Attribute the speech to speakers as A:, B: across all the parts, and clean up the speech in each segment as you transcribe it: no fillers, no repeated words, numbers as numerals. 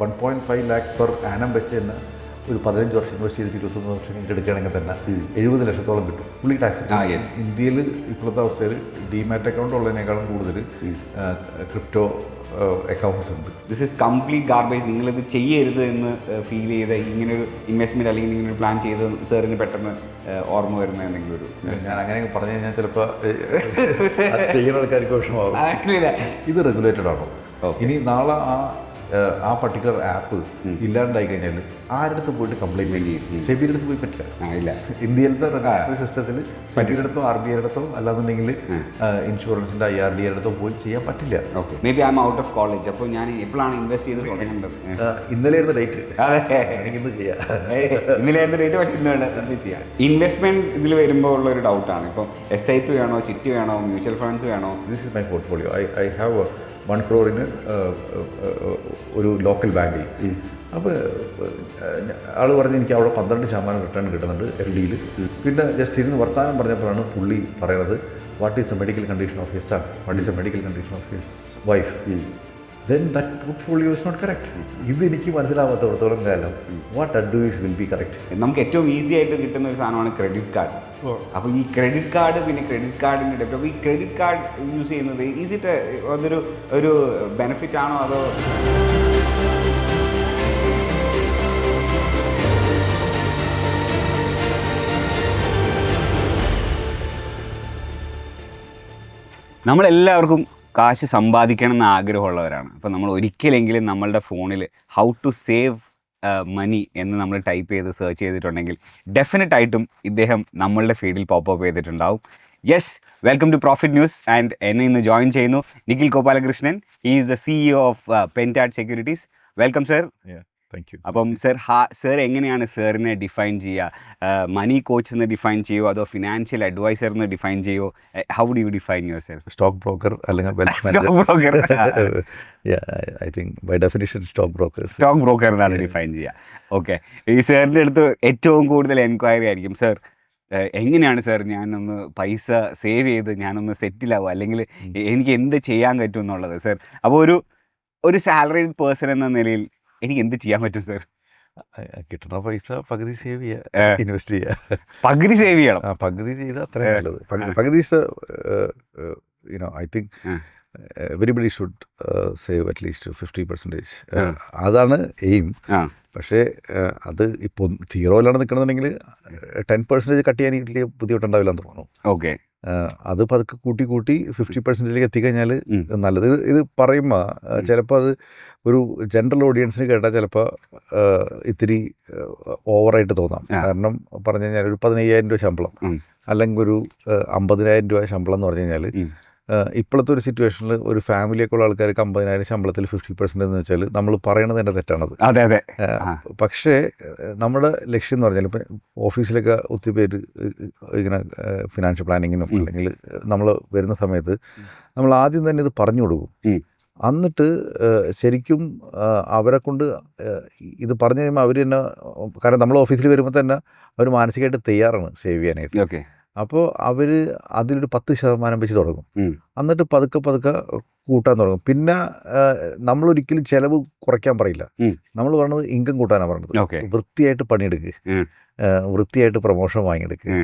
A: 1.5 lakh per annum വെച്ച് തന്നെ ഒരു 15 വർഷം ഇൻവെസ്റ്റ് ചെയ്തിട്ട് 21 വർഷം കഴിഞ്ഞിട്ട് എടുക്കുകയാണെങ്കിൽ തന്നെ 70 ലക്ഷത്തോളം കിട്ടും ഫുള്ളി ടാക്സ്. ഇന്ത്യയിൽ ഇപ്പോഴത്തെ അവസ്ഥയിൽ ഡിമാറ്റ് അക്കൗണ്ട് ഉള്ളതിനേക്കാളും കൂടുതൽ ക്രിപ്റ്റോ അക്കൗണ്ട്സ് ഉണ്ട്.
B: This is complete garbage. നിങ്ങളിത് ചെയ്യരുത് എന്ന് ഫീൽ ചെയ്ത് ഇങ്ങനൊരു ഇൻവെസ്റ്റ്മെൻറ്റ് അല്ലെങ്കിൽ ഇങ്ങനൊരു പ്ലാൻ ചെയ്ത് സാറിന് പെട്ടെന്ന് ഓർമ്മ വരുന്ന എന്തെങ്കിലും ഒരു
A: ഞാൻ അങ്ങനെ പറഞ്ഞു കഴിഞ്ഞാൽ ചിലപ്പോൾ ചെയ്യുന്ന ആൾക്കാർക്ക് വിഷമാവും. ഇത് റെഗുലേറ്റഡ് ആണോ? ഇനി നാളെ ആ പർട്ടിക്കുലർ ആപ്പ് ഇല്ലാണ്ടായി കഴിഞ്ഞാൽ ആരുടെ പോയിട്ട് കംപ്ലൈൻറ്റ് ചെയ്യും? സെബിയുടെ അടുത്ത് പോയി പറ്റില്ല.
B: ഇല്ല,
A: ഇന്ത്യയിലത്തെ റെഗുലേറ്ററി സിസ്റ്റത്തിൽ സെബിയുടെ അടുത്തോ RBI അടുത്തോ അല്ലാന്നുണ്ടെങ്കിൽ ഇൻഷുറൻസിൻ്റെ IRDA അടുത്തോ പോയി ചെയ്യാൻ പറ്റില്ല.
B: Okay, may be I M out of college. അപ്പോൾ ഞാൻ എപ്പോഴാണ് ഇൻവെസ്റ്റ് ചെയ്ത് തുടങ്ങേണ്ടത്?
A: ഇന്നലെയായിരുന്നു ഡേറ്റ്.
B: അതെ,
A: ഇന്ന് ചെയ്യാം.
B: ഇന്നലെയായിരുന്നു ഡേറ്റ്, പക്ഷേ ഇന്ന് ചെയ്യാം. ഇൻവെസ്റ്റ്മെൻറ്റ് ഇതിൽ വരുമ്പോൾ ഉള്ള ഒരു ഡൗട്ടാണ്. ഇപ്പോൾ SIP വേണോ, ചിട്ടി വേണോ, മ്യൂച്വൽ ഫണ്ട്സ് വേണോ?
A: This is my portfolio. I have 1 crore ഒരു ലോക്കൽ ബാങ്കിൽ. അപ്പോൾ ആൾ പറഞ്ഞ് എനിക്ക് അവിടെ 12% റിട്ടേൺ കിട്ടുന്നുണ്ട് FD-യിൽ. പിന്നെ ജസ്റ്റ് ഇരുന്ന് വർത്തമാനം പറഞ്ഞപ്പോഴാണ് പുള്ളി പറയണത്, what is the medical condition of his son, what is the medical condition of his wife, then that portfolio is not correct. ഇത് എനിക്ക് മനസ്സിലാവാത്തടത്തോളം കാലം what advice will be correct.
B: നമുക്ക് ഏറ്റവും ഈസി ആയിട്ട് കിട്ടുന്ന ഒരു സാധനമാണ് ക്രെഡിറ്റ് കാർഡ്. അപ്പോൾ ഈ ക്രെഡിറ്റ് കാർഡ്, പിന്നെ ക്രെഡിറ്റ് കാർഡിൻ്റെ ഡെബിറ്റ്, അപ്പോൾ ഈ ക്രെഡിറ്റ് കാർഡ് യൂസ് ചെയ്യുന്നത് ഈസ് ഇറ്റ് ഒരു ബെനിഫിറ്റ് ആണോ അതോ? നമ്മളെല്ലാവർക്കും കാശ് സമ്പാദിക്കണം എന്ന ആഗ്രഹമുള്ളവരാണ്. അപ്പോൾ നമ്മൾ ഒരിക്കലെങ്കിലും നമ്മളുടെ ഫോണിൽ ഹൗ ടു സേവ് മണി എന്ന് നമ്മൾ ടൈപ്പ് ചെയ്ത് സെർച്ച് ചെയ്തിട്ടുണ്ടെങ്കിൽ ഡെഫിനറ്റായിട്ടും ഇദ്ദേഹം നമ്മളുടെ ഫീൽഡിൽ പോപ്പപ്പ് ചെയ്തിട്ടുണ്ടാവും. Yes, welcome to Profit News. And എന്നെ ഇന്ന് ജോയിൻ ചെയ്യുന്നു Nikhil Gopalakrishnan. He is the CEO of Pentad Securities. Welcome sir.
A: Thank you.
B: അപ്പം സർ എങ്ങനെയാണ് സാറിനെ ഡിഫൈൻ ചെയ്യുക? മണി കോച്ച് എന്ന് ഡിഫൈൻ ചെയ്യുമോ, അതോ ഫിനാൻഷ്യൽ അഡ്വൈസർ എന്ന് ഡിഫൈൻ ചെയ്യുമോ? How do you define yourself?
A: Stock broker അല്ലെങ്കിൽ I think by definition stock broker
B: എന്നാണ് ഡിഫൈൻ ചെയ്യുക. ഓക്കെ, ഈ സാറിൻ്റെ അടുത്ത് ഏറ്റവും കൂടുതൽ എൻക്വയറി ആയിരിക്കും, സർ എങ്ങനെയാണ് സാർ ഞാനൊന്ന് പൈസ സേവ് ചെയ്ത് ഞാനൊന്ന് സെറ്റിലാവുക, അല്ലെങ്കിൽ എനിക്ക് എന്ത് ചെയ്യാൻ പറ്റും എന്നുള്ളത്. സർ, അപ്പോൾ ഒരു സാലറീഡ് പേഴ്സൺ എന്ന നിലയിൽ എനിക്ക് എന്ത് ചെയ്യാൻ പറ്റും സർ?
A: കിട്ടുന്ന പൈസ പകുതി സേവ് ചെയ്യുക, ഇൻവെസ്റ്റ് ചെയ്യുക.
B: പകുതി സേവ് ചെയ്യണം.
A: പകുതി ചെയ്താൽ അത്രയും നല്ലത്. പകുതി I think everybody should save at least 50%. അതാണ് എയിം. പക്ഷേ അത് ഇപ്പോൾ 0 നിൽക്കണമെന്നുണ്ടെങ്കിൽ 10% കട്ട് ചെയ്യാൻ വലിയ ബുദ്ധിമുട്ടുണ്ടാവില്ല എന്ന് തോന്നുന്നു.
B: ഓക്കെ,
A: അത് പതുക്കെ കൂട്ടി 50% എത്തിക്കഴിഞ്ഞാൽ നല്ലത്. ഇത് പറയുമ്പോൾ ചിലപ്പോൾ അത് ഒരു ജനറൽ ഓഡിയൻസിന് കേട്ടാൽ ചിലപ്പോൾ ഇത്തിരി ഓവറായിട്ട് തോന്നാം. കാരണം പറഞ്ഞു കഴിഞ്ഞാൽ ഒരു 15,000 രൂപ ശമ്പളം അല്ലെങ്കിൽ ഒരു 50,000 രൂപ ശമ്പളം എന്ന് പറഞ്ഞു കഴിഞ്ഞാൽ ഇപ്പോഴത്തെ ഒരു സിറ്റുവേഷനിൽ ഒരു ഫാമിലിയൊക്കെ ഉള്ള ആൾക്കാർക്ക് 50,000 ശമ്പളത്തിൽ 50% എന്ന് വെച്ചാൽ നമ്മൾ പറയണത് തന്നെ തെറ്റാണത്.
B: അതെ അതെ.
A: പക്ഷേ നമ്മുടെ ലക്ഷ്യം എന്ന് പറഞ്ഞാൽ ഇപ്പം ഓഫീസിലൊക്കെ ഒത്തിരി പേര് ഇങ്ങനെ ഫിനാൻഷ്യൽ പ്ലാനിങ്ങിനും അല്ലെങ്കിൽ നമ്മൾ വരുന്ന സമയത്ത് നമ്മൾ ആദ്യം തന്നെ ഇത് പറഞ്ഞു കൊടുക്കും. എന്നിട്ട് ശരിക്കും അവരെ കൊണ്ട് ഇത് പറഞ്ഞു കഴിയുമ്പോൾ അവർ തന്നെ, കാരണം നമ്മൾ ഓഫീസിൽ വരുമ്പോൾ തന്നെ അവർ മാനസികമായിട്ട് തയ്യാറാണ് സേവ് ചെയ്യാനായിട്ട്.
B: ഓക്കെ,
A: അപ്പോൾ അവർ അതിലൊരു 10% വെച്ച് തുടങ്ങും. എന്നിട്ട് പതുക്കെ കൂട്ടാൻ തുടങ്ങും. പിന്നെ നമ്മളൊരിക്കലും ചിലവ് കുറയ്ക്കാൻ പറയില്ല. നമ്മൾ പറയണത് ഇൻകം കൂട്ടാനാണ് പറയണത്. വൃത്തിയായിട്ട് പണിയെടുക്കുക, വൃത്തിയായിട്ട് പ്രൊമോഷൻ വാങ്ങിയെടുക്കുക,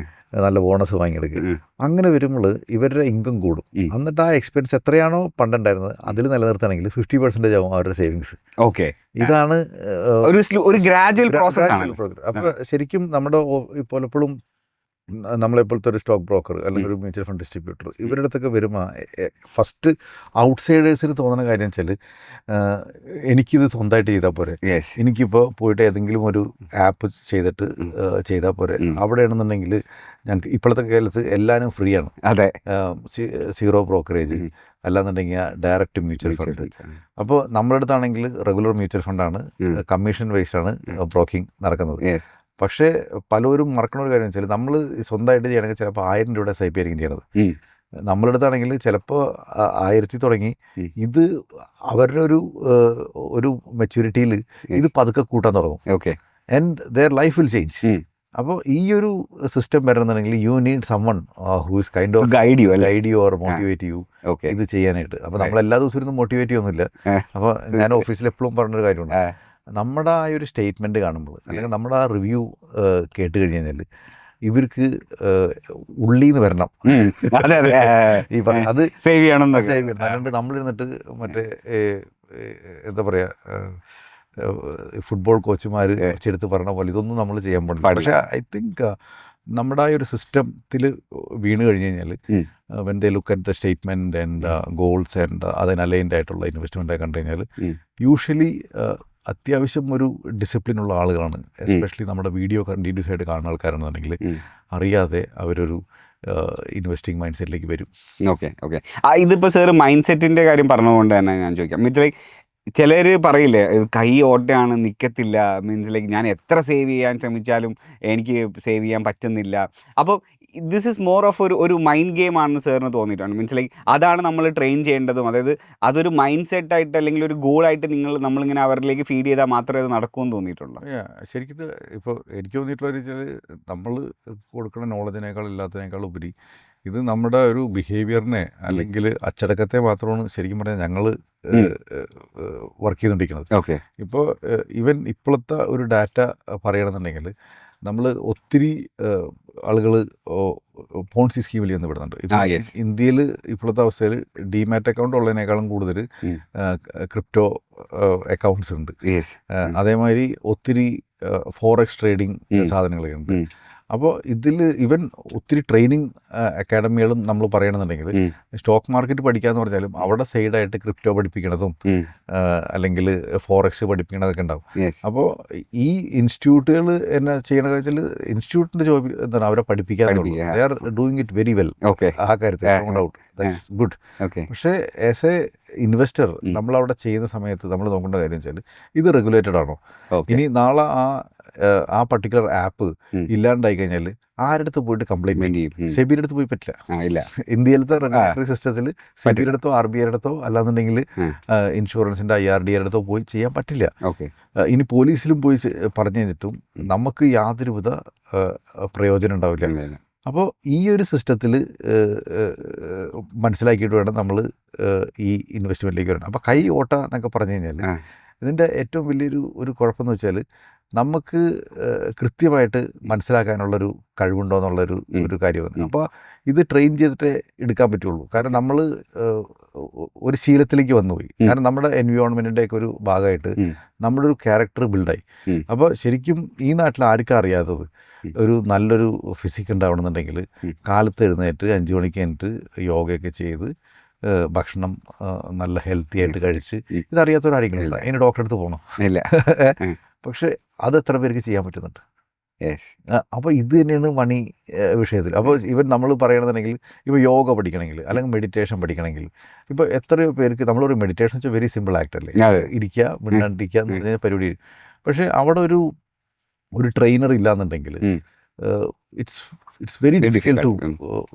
A: നല്ല ബോണസ് വാങ്ങിയെടുക്കുക. അങ്ങനെ വരുമ്പോൾ ഇവരുടെ ഇൻകം കൂടും. എന്നിട്ട് ആ എക്സ്പെൻസ് എത്രയാണോ പണ്ടുണ്ടായിരുന്നത് അതിൽ നിലനിർത്തുകയാണെങ്കിൽ 50% ആവും അവരുടെ സേവിങ്സ്.
B: ഓക്കെ,
A: ഇതാണ്
B: ഒരു ഗ്രാജുവൽ പ്രോസസ്.
A: അപ്പോൾ ശരിക്കും നമ്മുടെ പലപ്പോഴും നമ്മളെപ്പോഴത്തെ ഒരു സ്റ്റോക്ക് ബ്രോക്കർ അല്ലെങ്കിൽ ഒരു മ്യൂച്വൽ ഫണ്ട് ഡിസ്ട്രിബ്യൂട്ടർ ഇവരുടെ അടുത്തൊക്കെ വരുമ്പോൾ ഫസ്റ്റ് ഔട്ട്സൈഡേഴ്സിന് തോന്നുന്ന കാര്യം വെച്ചാൽ എനിക്കിത് സ്വന്തമായിട്ട് ചെയ്താൽ പോരെ, എനിക്കിപ്പോൾ പോയിട്ട് ഏതെങ്കിലും ഒരു ആപ്പ് ചെയ്താൽ പോരെ. അവിടെയാണെന്നുണ്ടെങ്കിൽ ഞങ്ങൾക്ക് ഇപ്പോഴത്തെ കാലത്ത് എല്ലാവരും ഫ്രീ ആണ്.
B: അതെ,
A: 0 ബ്രോക്കറേജ് അല്ലാന്നുണ്ടെങ്കിൽ ഡയറക്റ്റ് മ്യൂച്വൽ ഫണ്ട്. അപ്പോൾ നമ്മുടെ അടുത്താണെങ്കിൽ റെഗുലർ മ്യൂച്വൽ ഫണ്ടാണ്, കമ്മീഷൻ വൈസാണ് ബ്രോക്കിംഗ് നടക്കുന്നത്. പക്ഷേ പലരും മറക്കണ ഒരു കാര്യം വെച്ചാൽ നമ്മൾ സ്വന്തമായിട്ട് ചെയ്യണമെങ്കിൽ ചിലപ്പോൾ 1000 രൂപയുടെ SIP ആയിരിക്കും ചെയ്യണത്. നമ്മളുടെ അടുത്താണെങ്കിൽ ചിലപ്പോൾ 1000 തുടങ്ങി ഇത് അവരുടെ ഒരു മെച്യൂരിറ്റിയിൽ ഇത് പതുക്കെ കൂട്ടാൻ തുടങ്ങും.
B: Okay,
A: and their life will change. അപ്പോൾ ഈ ഒരു സിസ്റ്റം വരണമെന്നുണ്ടെങ്കിൽ you need someone who is kind of
B: guide you
A: or motivate you
B: okay
A: ഇത് ചെയ്യാനായിട്ട്. അപ്പോൾ നമ്മൾ എല്ലാ ദിവസവും ഇരുന്ന് മോട്ടിവേറ്റ് ചെയ്യുന്നില്ല. അപ്പോൾ ഞാൻ ഓഫീസിൽ എപ്പോഴും പറഞ്ഞൊരു കാര്യമുണ്ട്, നമ്മുടെ ആ ഒരു സ്റ്റേറ്റ്മെൻറ്റ് കാണുമ്പോൾ അല്ലെങ്കിൽ നമ്മുടെ ആ റിവ്യൂ കേട്ട് കഴിഞ്ഞ് കഴിഞ്ഞാൽ ഇവർക്ക് ഉള്ളിന്ന് വരണം. ഈ അത്
B: സേവ് ചെയ്യണം.
A: അല്ലാണ്ട് നമ്മളിരുന്നിട്ട് മറ്റേ എന്താ പറയുക ഫുട്ബോൾ കോച്ചുമാർ ചെടുത്ത് പറഞ്ഞ പോലെ ഇതൊന്നും നമ്മൾ ചെയ്യാൻ പാടില്ല. പക്ഷേ ഐ തിങ്ക് നമ്മുടെ ആ ഒരു സിസ്റ്റത്തിൽ വീണ് കഴിഞ്ഞ് കഴിഞ്ഞാൽ when they look at the statement and goals and അതിന് അലൈൻഡ് ആയിട്ടുള്ള ഇൻവെസ്റ്റ്മെൻറ്റ് കണ്ടു കഴിഞ്ഞാൽ യൂഷ്വലി അത്യാവശ്യം ഒരു ഡിസിപ്ലിൻ ഉള്ള ആളുകളാണ്. എസ്പെഷ്യലി നമ്മുടെ വീഡിയോ കണ്ടിന്യൂസ് ആയിട്ട് കാണുന്ന ആൾക്കാരാണെന്നുണ്ടെങ്കിൽ അറിയാതെ അവരൊരു ഇൻവെസ്റ്റിംഗ് മൈൻഡ് സെറ്റിലേക്ക് വരും.
B: Okay okay. ഇതിപ്പോൾ സാർ മൈൻഡ് സെറ്റിൻ്റെ കാര്യം പറഞ്ഞതുകൊണ്ട് തന്നെ ഞാൻ ചോദിക്കാം, മീൻസ് ലൈക്ക് ചിലർ പറയില്ലേ കൈ ഓട്ടയാണ് നിൽക്കത്തില്ല, മീൻസ് ലൈക്ക് ഞാൻ എത്ര സേവ് ചെയ്യാൻ ശ്രമിച്ചാലും എനിക്ക് സേവ് ചെയ്യാൻ പറ്റുന്നില്ല. അപ്പോൾ ദിസ് ഈസ് മോർ ഓഫ് ഒരു മൈൻഡ് ഗെയിം ആണെന്ന് സാറിന് തോന്നിയിട്ടുണ്ട്. മീൻസ് ലൈക്ക് അതാണ് നമ്മൾ ട്രെയിൻ ചെയ്യേണ്ടതും, അതായത് അതൊരു മൈൻഡ് സെറ്റായിട്ട് അല്ലെങ്കിൽ ഒരു ഗോളായിട്ട് നമ്മളിങ്ങനെ അവരിലേക്ക് ഫീഡ് ചെയ്താൽ മാത്രമേ അത് നടക്കുമെന്ന് തോന്നിയിട്ടുള്ളൂ.
A: ശരിക്കും ഇത് ഇപ്പോൾ എനിക്ക് തോന്നിയിട്ടുള്ള വെച്ചാൽ നമ്മൾ കൊടുക്കുന്ന നോളജിനേക്കാൾ ഇല്ലാത്തതിനേക്കാൾ ഉപരി ഇത് നമ്മുടെ ഒരു ബിഹേവിയറിനെ അല്ലെങ്കിൽ അച്ചടക്കത്തെ മാത്രമാണ് ശരിക്കും പറഞ്ഞാൽ ഞങ്ങൾ വർക്ക് ചെയ്തുകൊണ്ടിരിക്കുന്നത്.
B: ഓക്കെ.
A: ഇപ്പോൾ ഈവൻ ഇപ്പോഴത്തെ ഒരു ഡാറ്റ പറയണമെന്നുണ്ടെങ്കിൽ നമ്മൾ ഒത്തിരി ആളുകൾ പോൺസി സ്കീമിൽ ചെന്ന് വിടുന്നുണ്ട്. ഇന്ത്യയിൽ ഇപ്പോഴത്തെ അവസ്ഥയിൽ ഡിമാറ്റ് അക്കൗണ്ട് ഉള്ളതിനേക്കാളും കൂടുതൽ ക്രിപ്റ്റോ അക്കൗണ്ട്സ് ഉണ്ട്. അതേമാതിരി ഒത്തിരി ഫോറക്സ് ട്രേഡിങ് സാധനങ്ങളൊക്കെ ഉണ്ട്. അപ്പോൾ ഇതിൽ ഇവൻ ഒത്തിരി ട്രെയിനിങ് അക്കാഡമികളും നമ്മൾ പറയണമെന്നുണ്ടെങ്കിൽ സ്റ്റോക്ക് മാർക്കറ്റ് പഠിക്കാന്ന് പറഞ്ഞാലും അവിടെ സൈഡായിട്ട് ക്രിപ്റ്റോ പഠിപ്പിക്കണതും അല്ലെങ്കിൽ ഫോറക്സ് പഠിപ്പിക്കണതൊക്കെ ഉണ്ടാവും. അപ്പോൾ ഈ ഇൻസ്റ്റിറ്റ്യൂട്ടുകൾ എന്നാ ചെയ്യണമെന്ന് വെച്ചാൽ ഇൻസ്റ്റിറ്റ്യൂട്ടിൻ്റെ ജോബ് എന്താണ് അവരെ പഠിപ്പിക്കാന്നുള്ളൂ. They are doing it very well ആ കാര്യത്തിൽ, നോ ഡൗട്ട്, ദാറ്റ്സ് ഗുഡ്. പക്ഷേ ആസ് എ ഇൻവെസ്റ്റർ നമ്മളവിടെ ചെയ്യുന്ന സമയത്ത് നമ്മൾ നോക്കേണ്ട കാര്യം വെച്ചാൽ ഇത് റെഗുലേറ്റഡ് ആണോ. ഇനി നാളെ ആ പർട്ടിക്കുലർ ആപ്പ് ഇല്ലാണ്ടായി കഴിഞ്ഞാൽ ആരുടെ അടുത്ത് പോയിട്ട് കംപ്ലൈൻറ്റ് ചെയ്യും? സെബിയുടെ അടുത്ത് പോയി പറ്റില്ല. ഇന്ത്യയിലത്തെ റെഗുലേറ്ററി സിസ്റ്റത്തിൽ സെബിയുടെ അടുത്തോ RBI അടുത്തോ അല്ലാന്നുണ്ടെങ്കിൽ ഇൻഷുറൻസിൻ്റെ IRDA അടുത്തോ പോയി ചെയ്യാൻ പറ്റില്ല. ഇനി പോലീസിലും പോയി പറഞ്ഞു കഴിഞ്ഞിട്ടും നമുക്ക് യാതൊരുവിധ പ്രയോജനം ഉണ്ടാവില്ല. അപ്പോൾ ഈ ഒരു സിസ്റ്റത്തിൽ മനസ്സിലാക്കിയിട്ട് വേണം നമ്മൾ ഈ ഇൻവെസ്റ്റ്മെൻറ്റിലേക്ക് വരണം. അപ്പോൾ കൈ ഓട്ട എന്നൊക്കെ പറഞ്ഞു കഴിഞ്ഞാൽ ഇതിൻ്റെ ഏറ്റവും വലിയൊരു കുഴപ്പമെന്ന് വെച്ചാൽ നമുക്ക് കൃത്യമായിട്ട് മനസ്സിലാക്കാനുള്ളൊരു കഴിവുണ്ടോ എന്നുള്ളൊരു കാര്യമാണ്. അപ്പോൾ ഇത് ട്രെയിൻ ചെയ്തിട്ടേ എടുക്കാൻ പറ്റുള്ളൂ. കാരണം നമ്മൾ ഒരു ശീലത്തിലേക്ക് വന്നുപോയി. കാരണം നമ്മുടെ എൻവയോൺമെൻറ്റിൻ്റെയൊക്കെ ഒരു ഭാഗമായിട്ട് നമ്മുടെ ഒരു ക്യാരക്ടർ ബിൽഡായി. അപ്പോൾ ശരിക്കും ഈ നാട്ടിൽ ആർക്കും അറിയാത്തത് ഒരു നല്ലൊരു ഫിസിക് ഉണ്ടാവണമെന്നുണ്ടെങ്കിൽ കാലത്ത് എഴുന്നേറ്റ് 5 മണിക്ക് കഴിഞ്ഞിട്ട് യോഗയൊക്കെ ചെയ്ത് ഭക്ഷണം നല്ല ഹെൽത്തി ആയിട്ട് കഴിച്ച് ഇതറിയാത്തവരാരെങ്കിലും ഇല്ല. അതിന് ഡോക്ടറെ അടുത്ത് പോകണം ഇല്ല. പക്ഷേ അത് എത്ര പേർക്ക് ചെയ്യാൻ പറ്റുന്നുണ്ട്? അപ്പോൾ ഇത് തന്നെയാണ് മണി വിഷയത്തിൽ. അപ്പോൾ ഇവൻ നമ്മൾ പറയണമെന്നുണ്ടെങ്കിൽ ഇപ്പോൾ യോഗ പഠിക്കണമെങ്കിൽ അല്ലെങ്കിൽ മെഡിറ്റേഷൻ പഠിക്കണമെങ്കിൽ ഇപ്പോൾ എത്രയോ പേർക്ക് നമ്മളൊരു മെഡിറ്റേഷൻ വെച്ചാൽ വെരി സിമ്പിൾ ആക്ട് അല്ലേ, ഇരിക്കുക മിണ്ടാണ്ടിരിക്കുക എന്ന് പറഞ്ഞ പരിപാടി. പക്ഷേ അവിടെ ഒരു ട്രെയിനർ ഇല്ലാന്നുണ്ടെങ്കിൽ it's very difficult to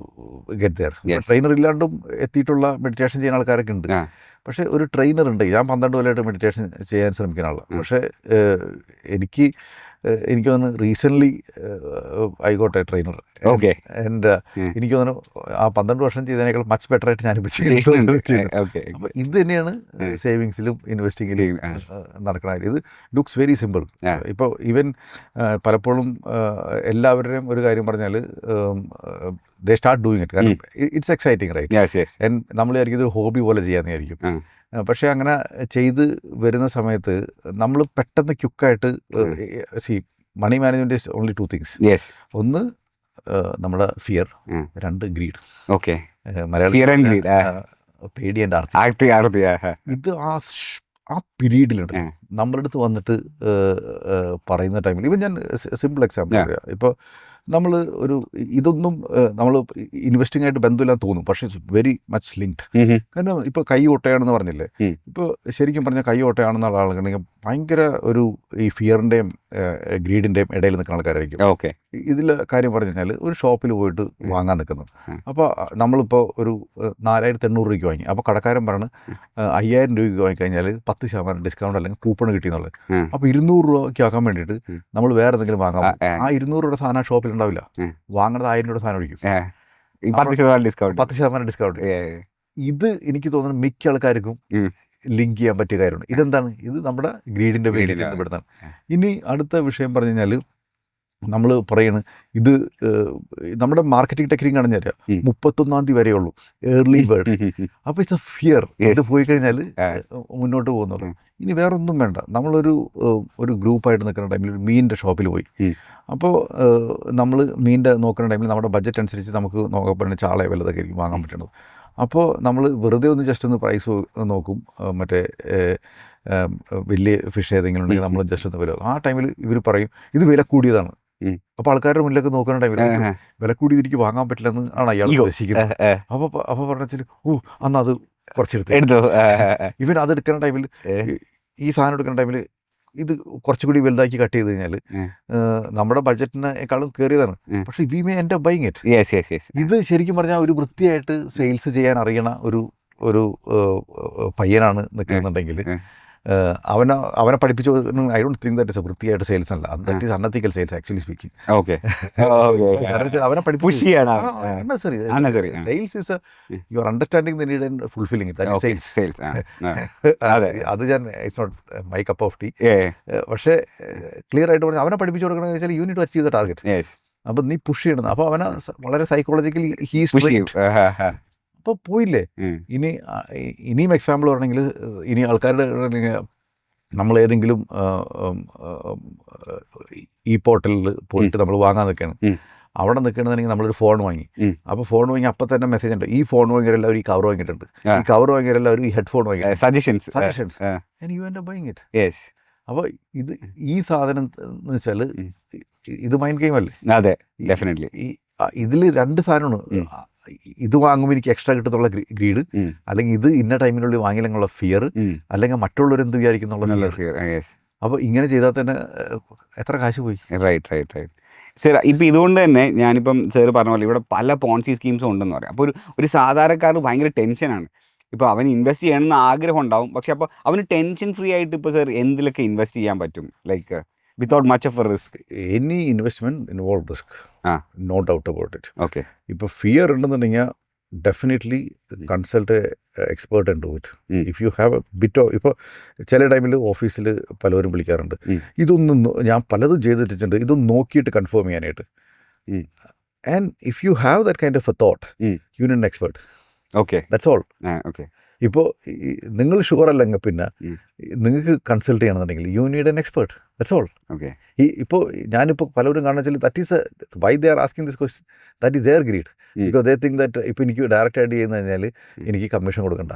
A: get there. Trainer ഇല്ലാണ്ടും എത്തിയിട്ടുള്ള മെഡിറ്റേഷൻ ചെയ്യുന്ന ആൾക്കാരൊക്കെ ഉണ്ട്. പക്ഷേ ഒരു ട്രെയിനർ ഉണ്ട്. ഞാൻ 12 കൊല്ലമായിട്ട് മെഡിറ്റേഷൻ ചെയ്യാൻ ശ്രമിക്കുന്ന ആളാണ്. പക്ഷേ എനിക്ക് തോന്നുന്നു recently I got A trainer.
B: Okay.
A: And എനിക്ക് തോന്നുന്നു ആ 12 വർഷം ചെയ്തതിനേക്കാൾ മച്ച് ബെറ്റർ ആയിട്ട് ഞാനിപ്പോൾ ചെയ്യുന്നത്. അപ്പോൾ ഇത് തന്നെയാണ് സേവിങ്സിലും ഇൻവെസ്റ്റിങ്ങിലും നടക്കണ കാര്യം. ഇത് ലുക്സ് വെരി സിമ്പിൾ. ഇപ്പോൾ ഈവൻ പലപ്പോഴും എല്ലാവരുടെയും ഒരു കാര്യം പറഞ്ഞാൽ ദേ സ്റ്റാർട്ട് ഡൂയിങ് ഇറ്റ്. കാരണം ഇറ്റ്സ് എക്സൈറ്റിംഗ്, റൈറ്റ്? നമ്മൾ വിചാരിക്കും ഇതൊരു ഹോബി പോലെ ചെയ്യാമെന്ന് വിചാരിക്കും. പക്ഷേ അങ്ങനെ ചെയ്ത് വരുന്ന സമയത്ത് നമ്മൾ പെട്ടെന്ന് ക്യുക്കായിട്ട് money management is only 2 things. ഒന്ന് നമ്മുടെ ഫിയർ, 2 ഗ്രീഡ്.
B: ഓക്കെ.
A: മലയാളം പേടി ആൻഡ് ആർത്തി. ഇത് ആ പീരീഡിലുണ്ട് നമ്മുടെ അടുത്ത് വന്നിട്ട് പറയുന്ന ടൈമിൽ. ഇവൻ ഞാൻ സിമ്പിൾ എക്സാമ്പിൾ പറയാം. ഇപ്പോൾ നമ്മൾ ഇതൊന്നും നമ്മൾ ഇൻവെസ്റ്റിംഗ് ആയിട്ട് ബന്ധമില്ലാന്ന് തോന്നും, പക്ഷേ ഇറ്റ്സ് വെരി മച്ച് ലിങ്ക്ഡ്. കാരണം ഇപ്പോൾ കൈ ഓട്ടയാണെന്ന് പറഞ്ഞില്ലേ, ഇപ്പോൾ ശരിക്കും പറഞ്ഞാൽ കൈ ഓട്ടയാണെന്നുള്ള ആളുകളുണ്ടെങ്കിൽ ഭയങ്കര ഈ ഫിയറിൻ്റെയും ഗ്രീഡിൻ്റെയും ഇടയിൽ നിൽക്കുന്ന ആൾക്കാരായിരിക്കും.
B: ഓക്കെ.
A: ഇതിലെ കാര്യം പറഞ്ഞു കഴിഞ്ഞാൽ ഒരു ഷോപ്പിൽ പോയിട്ട് വാങ്ങാൻ നിൽക്കുന്നു. അപ്പോൾ നമ്മളിപ്പോൾ ഒരു 4800 രൂപയ്ക്ക് വാങ്ങി. അപ്പോൾ കടക്കാരൻ പറഞ്ഞ് 5000 രൂപയ്ക്ക് വാങ്ങിക്കഴിഞ്ഞാൽ 10% ഡിസ്കൗണ്ട് അല്ലെങ്കിൽ കൂപ്പൺ കിട്ടിയെന്നുള്ളത്. അപ്പോൾ 200 രൂപയ്ക്ക് ആക്കാൻ വേണ്ടിയിട്ട് നമ്മൾ വേറെ എന്തെങ്കിലും വാങ്ങാം. ആ 200 രൂപയുടെ സാധനം ഷോപ്പിൽ ഉണ്ടാവില്ല. വാങ്ങുന്നത് 1000 രൂപയുടെ സാധനം ആയിരിക്കും.
B: 10% ഡിസ്കൗണ്ട്.
A: 10% ഡിസ്കൗണ്ട്. ഇത് എനിക്ക് തോന്നുന്നു മിക്ക ആൾക്കാർക്കും ലിങ്ക് ചെയ്യാൻ പറ്റിയ കാര്യമാണ്. ഇതെന്താണ്? ഇത് നമ്മുടെ ഗ്രീഡിൻ്റെ പേരിൽ ചെന്നപ്പെടുന്നതാണ്. ഇനി അടുത്ത വിഷയം പറഞ്ഞു കഴിഞ്ഞാൽ നമ്മൾ പറയണ് ഇത് നമ്മുടെ മാർക്കറ്റിംഗ് ടെക്നിക്ക് ആണെന്ന് അറിയാം. 31-ാം തീയതി വരെയുള്ളൂ ഏർലി ബേർഡ്. അപ്പോൾ ഇറ്റ്സ് എ ഫിയർ. ഇത് പോയി കഴിഞ്ഞാൽ മുന്നോട്ട് പോകുന്നുള്ളൂ. ഇനി വേറൊന്നും വേണ്ട. ഒരു ഗ്രൂപ്പായിട്ട് നിൽക്കുന്ന ടൈമിൽ മീനിൻ്റെ ഷോപ്പിൽ പോയി. അപ്പോൾ നമ്മൾ മീനിൻ്റെ നോക്കുന്ന ടൈമിൽ നമ്മുടെ ബഡ്ജറ്റ് അനുസരിച്ച് നമുക്ക് നോക്കാൻ പറ്റുന്ന ചാള വല്ലതൊക്കെ ആയിരിക്കും വാങ്ങാൻ പറ്റുന്നത്. അപ്പോൾ നമ്മൾ വെറുതെ ഒന്ന് ജസ്റ്റ് ഒന്ന് പ്രൈസ് നോക്കും. മറ്റേ വലിയ ഫിഷ് ഏതെങ്കിലും ഉണ്ടെങ്കിൽ നമ്മൾ ജസ്റ്റ് ഒന്ന് വരും. ആ ടൈമിൽ ഇവർ പറയും ഇത് വില കൂടിയതാണ്. അപ്പോൾ ആൾക്കാരുടെ മുന്നിലൊക്കെ നോക്കുന്ന ടൈമിൽ വില കൂടിയത് എനിക്ക് വാങ്ങാൻ പറ്റില്ലെന്ന് ആണ് അയാൾ ഉദ്ദേശിക്കുന്നത്. അപ്പോൾ പറഞ്ഞാൽ അന്ന് അത് കുറച്ചെടുത്ത് ഇവൻ അത് എടുക്കുന്ന ടൈമിൽ ഈ സാധനം എടുക്കുന്ന ടൈമിൽ ഇത് കുറച്ചുകൂടി വലുതാക്കി കട്ട് ചെയ്ത് കഴിഞ്ഞാൽ നമ്മുടെ ബഡ്ജറ്റിനേക്കാളും കയറിയതാണ്. പക്ഷേ we may end up buying it. ഇത് ശരിക്കും പറഞ്ഞാൽ ഒരു വൃത്തിയായിട്ട് സെയിൽസ് ചെയ്യാൻ അറിയണ ഒരു പയ്യനാണ് നിൽക്കുന്നുണ്ടെങ്കിൽ അവനെ പഠിപ്പിച്ചു. I don't think that is a വൃത്തിയായിട്ട് സെയിൽസ് അല്ല. That is unethical sales actually speaking. അവനെ പഠിപ്പിച്ചു. Sales is you are understanding the need and fulfilling it. That is sales. അത് ഞാൻ it's not my cup of tea. പക്ഷേ clear ആയിട്ട് പറഞ്ഞു അവനെ പഠിപ്പിച്ചു കൊടുക്കണമെന്ന് വെച്ചാൽ you need to achieve the target. അപ്പോൾ നീ പുഷ് ചെയ്യണം. അപ്പോൾ അവനെ വളരെ സൈക്കോളജിക്കലി ഹീസ് അപ്പോൾ പോയില്ലേ. ഇനിയും എക്സാമ്പിൾ പറയണമെങ്കിൽ ഇനി ആൾക്കാരുടെ നമ്മൾ ഏതെങ്കിലും ഈ പോർട്ടലിൽ പോയിട്ട് നമ്മൾ വാങ്ങാൻ നിൽക്കുകയാണ്. അവിടെ നിൽക്കണമെന്നുണ്ടെങ്കിൽ നമ്മളൊരു ഫോൺ വാങ്ങി. അപ്പോൾ ഫോൺ വാങ്ങി അപ്പം തന്നെ മെസ്സേജ് ഉണ്ട് ഈ ഫോൺ വാങ്ങിയവരെല്ലാവരും ഈ കവർ വാങ്ങിയിട്ടുണ്ട്, ഈ കവർ വാങ്ങിയവരെല്ലാവരും ഈ ഹെഡ്ഫോൺ വാങ്ങി. Suggestions and you end up buying it. അപ്പോൾ ഈ സാധനം എന്ന് വെച്ചാൽ ഇത് മൈൻഡ് ഗെയിം അല്ലേ?
B: അതെ, ഡെഫിനറ്റ്ലി.
A: ഇതിൽ രണ്ട് സാധനമാണ്. ഇത് വാങ്ങുമ്പോൾ എനിക്ക് എക്സ്ട്രാ കിട്ടുന്നുള്ള ഗ്രീഡ്, അല്ലെങ്കിൽ ഇത് ഇന്ന ടൈമിനുള്ളിൽ വാങ്ങിയില്ലെന്നുള്ള ഫിയർ, അല്ലെങ്കിൽ മറ്റുള്ളവരെന്ത് വിചാരിക്കുന്നുള്ള ഫിയർ. അപ്പോൾ ഇങ്ങനെ ചെയ്താൽ തന്നെ എത്ര കാശ് പോയി.
B: റൈറ്റ്. സാർ ഇപ്പം ഇതുകൊണ്ട് തന്നെ ഞാനിപ്പം സാർ പറഞ്ഞ പോലെ ഇവിടെ പല പോൺസി സ്കീംസും ഉണ്ടെന്ന് പറയാം. അപ്പോൾ ഒരു സാധാരണക്കാരന് ഭയങ്കര ടെൻഷനാണ്. ഇപ്പോൾ അവൻ ഇൻവെസ്റ്റ് ചെയ്യണമെന്ന് ആഗ്രഹം ഉണ്ടാവും, പക്ഷെ അപ്പോൾ അവന് ടെൻഷൻ ഫ്രീ ആയിട്ട് ഇപ്പോൾ സാർ എന്തിലൊക്കെ ഇൻവെസ്റ്റ് ചെയ്യാൻ പറ്റും, like without much of a risk?
A: Any investment involve risk. No doubt about it.
B: Okay.
A: ഇപ്പോൾ ഫിയർ ഉണ്ടെന്നുണ്ടെങ്കിൽ definitely consult expert and do it. If you have A bit of, ഇപ്പോൾ ചില ടൈമിൽ ഓഫീസിൽ പലവരും വിളിക്കാറുണ്ട്, ഇതൊന്നും ഞാൻ പലതും ചെയ്തിട്ടുണ്ട്, ഇതൊന്നും നോക്കിയിട്ട് കൺഫേം ചെയ്യാനായിട്ട്. And if you have that kind of a thought, you need an expert.
B: Okay,
A: that's all.
B: Okay.
A: ഇപ്പോൾ നിങ്ങൾ ഷുവർ അല്ലെങ്കിൽ പിന്നെ നിങ്ങൾക്ക് കൺസൾട്ട് ചെയ്യണമെന്നുണ്ടെങ്കിൽ you need an expert. That's all.
B: Okay.
A: ഇപ്പോൾ ഞാനിപ്പോൾ പലരും കാണുന്ന വെച്ചാൽ that is why they are asking this question, that is their greed. Because they think that ഇപ്പോൾ എനിക്ക് ഡയറക്റ്റ് ആയിട്ട് ചെയ്യുന്ന കഴിഞ്ഞാൽ എനിക്ക് കമ്മീഷൻ കൊടുക്കണ്ട,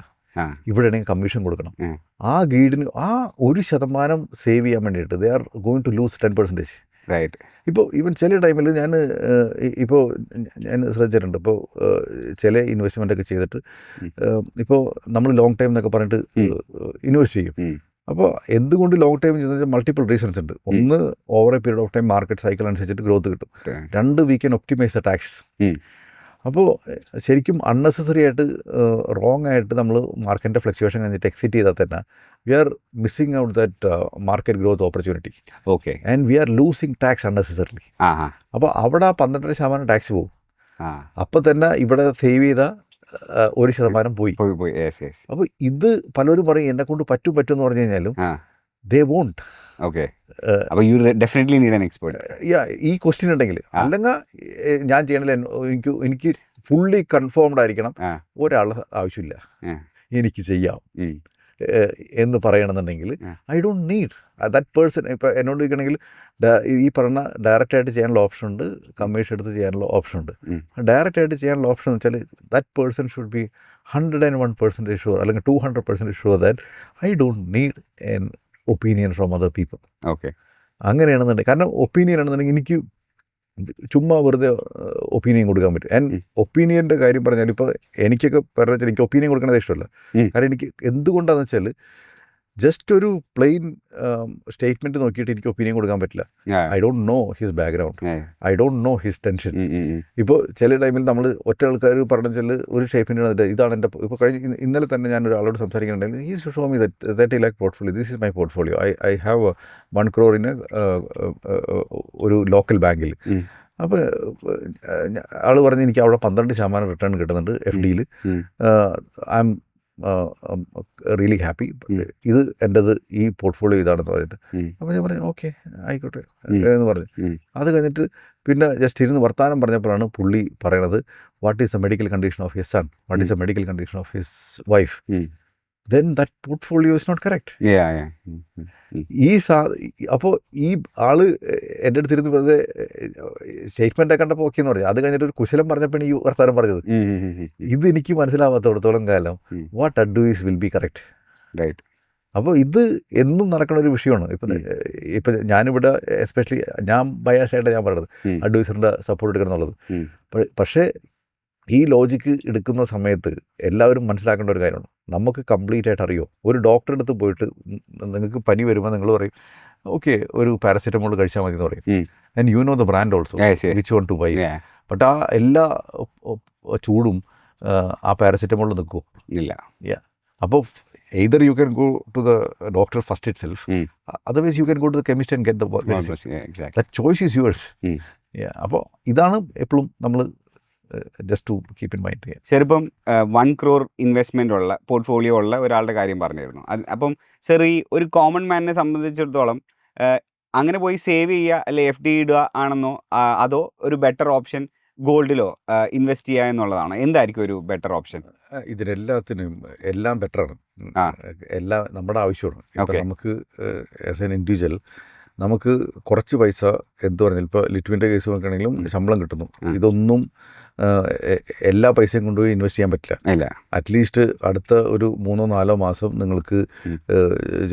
A: ഇവിടെ ആണെങ്കിൽ കമ്മീഷൻ കൊടുക്കണം. ആ ഗ്രീഡിന് ആ 1% സേവ് ചെയ്യാൻ വേണ്ടിയിട്ട് they are going to lose 10%.
B: Right.
A: ഇപ്പോൾ ഈവൻ ചില ടൈമിൽ ഞാൻ ശ്രദ്ധിച്ചിട്ടുണ്ട്. ഇപ്പോൾ ചില ഇൻവെസ്റ്റ്മെൻ്റ് ഒക്കെ ചെയ്തിട്ട് ഇപ്പോൾ നമ്മൾ ലോങ് ടൈം എന്നൊക്കെ പറഞ്ഞിട്ട് ഇൻവെസ്റ്റ് ചെയ്യും. അപ്പോൾ എന്തുകൊണ്ട് ലോങ് ടൈം ചെയ്യുന്നത് മൾട്ടിപ്പിൾ റീസൺസ് ഉണ്ട്. ഒന്ന്, over A period of time market cycle അനുസരിച്ചിട്ട് ഗ്രോത്ത് കിട്ടും. 2, we can optimise the tax. അപ്പോൾ ശരിക്കും അൺനെസസറി ആയിട്ട് റോങ് ആയിട്ട് നമ്മൾ മാർക്കറ്റിൻ്റെ ഫ്ലക്ച്വേഷൻ കഴിഞ്ഞിട്ട് എക്സിറ്റ് ചെയ്താൽ തന്നെ we are missing out that market growth opportunity.
B: Okay.
A: And we are losing tax unnecessarily. അപ്പോൾ അവിടെ 12% ടാക്സ് പോകും. അപ്പോൾ തന്നെ ഇവിടെ സേവ് ചെയ്ത 1% പോയി. അപ്പോൾ ഇത് പലരും പറയും എന്നെ കൊണ്ട് പറ്റും എന്ന് പറഞ്ഞു കഴിഞ്ഞാലും ദേ വോണ്ട്.
B: ഓക്കെ. അപ്പോൾ you definitely need an expert.
A: ഈ ക്വസ്റ്റ്യൻ ഉണ്ടെങ്കിൽ, അല്ലെങ്കിൽ ഞാൻ ചെയ്യണില്ല, എനിക്ക് ഫുള്ളി കൺഫേംഡ് ആയിരിക്കണം, ഒരാളുടെ ആവശ്യമില്ല, എനിക്ക് ചെയ്യാം എന്ന് പറയണമെന്നുണ്ടെങ്കിൽ I don't need that person. ഇപ്പോൾ എന്നോട് ചോദിക്കണമെങ്കിൽ ഈ പറഞ്ഞ ഡയറക്റ്റായിട്ട് ചെയ്യാനുള്ള ഓപ്ഷൻ ഉണ്ട്, കമ്മീഷൻ എടുത്ത് ചെയ്യാനുള്ള ഓപ്ഷൻ ഉണ്ട്. ഡയറക്റ്റായിട്ട് ചെയ്യാനുള്ള ഓപ്ഷൻ എന്ന് വെച്ചാൽ that person should be 101% sure, അല്ലെങ്കിൽ 200% sure that I don't need N opinion from other people.
B: Okay.
A: അങ്ങനെയാണെന്നുണ്ടെങ്കിൽ, കാരണം ഒപ്പീനിയൻ ആണെന്നുണ്ടെങ്കിൽ എനിക്ക് ചുമ്മാ വെറുതെ ഒപ്പീനിയൻ കൊടുക്കാൻ പറ്റും. ആൻഡ് ഒപ്പീനിയൻ്റെ കാര്യം പറഞ്ഞാൽ ഇപ്പോൾ എനിക്കൊക്കെ പറഞ്ഞാൽ എനിക്ക് ഒപ്പീനിയൻ കൊടുക്കണത് ഇഷ്ടമല്ല. കാരണം എനിക്ക് എന്തുകൊണ്ടാണെന്ന് വെച്ചാൽ ജസ്റ്റ് ഒരു പ്ലെയിൻ സ്റ്റേറ്റ്മെൻറ്റ് നോക്കിയിട്ട് എനിക്ക് ഒപ്പീനിയൻ കൊടുക്കാൻ പറ്റില്ല. I don't know his background, I don't know his tension. ഇപ്പോൾ ചില ടൈമിൽ നമ്മൾ ഒറ്റ ആൾക്കാർ പറഞ്ഞ വെച്ചാൽ ഒരു ഷേപ്പിൻ്റെ ഇതാണ് എൻ്റെ ഇപ്പോൾ ഇന്നലെ തന്നെ ഞാൻ ഒരാളോട് സംസാരിക്കുന്നുണ്ടെങ്കിൽ ഈ show me 30 lakh portfolio, this is my portfolio, I have 1 crore in ഒരു ലോക്കൽ ബാങ്കിൽ. അപ്പോൾ ആൾ പറഞ്ഞ് എനിക്ക് അവിടെ 12% റിട്ടേൺ കിട്ടുന്നുണ്ട് FD-യിൽ. ഐ എം റിയലി ഹാപ്പി, ഇത് എൻ്റെത് ഈ പോർട്ട്ഫോളിയോ ഇതാണെന്ന് പറഞ്ഞിട്ട്. അപ്പോൾ ഞാൻ പറഞ്ഞു ഓക്കെ ആയിക്കോട്ടെ എന്ന് പറഞ്ഞു. അത് കഴിഞ്ഞിട്ട് പിന്നെ ജസ്റ്റ് ഇരുന്ന് വർത്തമാനം പറഞ്ഞപ്പോഴാണ് പുള്ളി പറയണത് what is the medical condition of his son, what is the medical condition of his wife, then that portfolio is not correct. ഈ അപ്പോൾ ഈ ആള് എൻ്റെ അടുത്ത് ഇരുന്ന് വെറുതെ സ്റ്റേറ്റ്മെൻ്റ് കണ്ടപ്പോൾ ഓക്കെ എന്ന് പറഞ്ഞു. അത് കഴിഞ്ഞിട്ട് ഒരു കുശലം പറഞ്ഞപ്പോൾ ഈ വർത്താനം പറഞ്ഞത് ഇത് എനിക്ക് മനസ്സിലാവാത്തടത്തോളം കാലം what advice will be correct,
B: right.
A: അപ്പോൾ ഇത് എന്നും നടക്കുന്ന ഒരു വിഷയമാണ്. ഇപ്പം ഞാനിവിടെ എസ്പെഷ്യലി ഞാൻ ബയാസായിട്ട് ഞാൻ പറയുന്നത് അഡ്വൈസറിൻ്റെ സപ്പോർട്ട് എടുക്കണം എന്നുള്ളത്. പക്ഷേ ഈ ലോജിക്ക് എടുക്കുന്ന സമയത്ത് എല്ലാവരും മനസ്സിലാക്കേണ്ട ഒരു കാര്യമാണ്, നമുക്ക് കംപ്ലീറ്റ് ആയിട്ട് അറിയോ. ഒരു ഡോക്ടറെ അടുത്ത് പോയിട്ട് നിങ്ങൾക്ക് പനി വരുമ്പോൾ നിങ്ങൾ പറയും ഓക്കെ ഒരു പാരസെറ്റമോൾ കഴിച്ചാൽ മതി എന്ന് പറയും. And you know the brand also which want to buy. But ആ എല്ലാ ചൂടും ആ പാരസെറ്റമോളിൽ നിൽക്കുമോ?
B: ഇല്ല.
A: അപ്പോൾ either you can go to the doctor first itself, otherwise you can go to the chemist and get the medicine.
B: Exactly.
A: That choice is yours. അപ്പോൾ ഇതാണ് എപ്പോഴും നമ്മൾ just to keep in mind.
B: ശരിപ്പം 1 crore ഇൻവെസ്റ്റ്മെൻ്റ് ഉള്ള portfolio ഉള്ള ഒരാളുടെ കാര്യം പറഞ്ഞിരുന്നു. അപ്പം സർ ഈ ഒരു കോമൺ മാനിനെ സംബന്ധിച്ചിടത്തോളം അങ്ങനെ പോയി സേവ് ചെയ്യുക അല്ലെ FD ഇടുക ആണെന്നോ അതോ ഒരു ബെറ്റർ ഓപ്ഷൻ ഗോൾഡിലോ ഇൻവെസ്റ്റ് ചെയ്യുക എന്നുള്ളതാണ്? എന്തായിരിക്കും ഒരു ബെറ്റർ ഓപ്ഷൻ?
A: ഇതിനെല്ലാത്തിനും എല്ലാം ബെറ്ററാണ്, എല്ലാം നമ്മുടെ ആവശ്യമാണ്. ഇപ്പം നമുക്ക് ആസ് എൻ ഇൻഡിവിജ്വൽ നമുക്ക് കുറച്ച് പൈസ എന്ത് പറഞ്ഞാൽ ഇപ്പോൾ ലിറ്റുവിൻ്റെ കേസ് നോക്കുകയാണെങ്കിലും ശമ്പളം കിട്ടുന്നു, ഇതൊന്നും എല്ലാ പൈസയും കൊണ്ടുപോയി ഇൻവെസ്റ്റ് ചെയ്യാൻ പറ്റില്ല. അറ്റ്ലീസ്റ്റ് അടുത്ത ഒരു 3-4 മാസം നിങ്ങൾക്ക്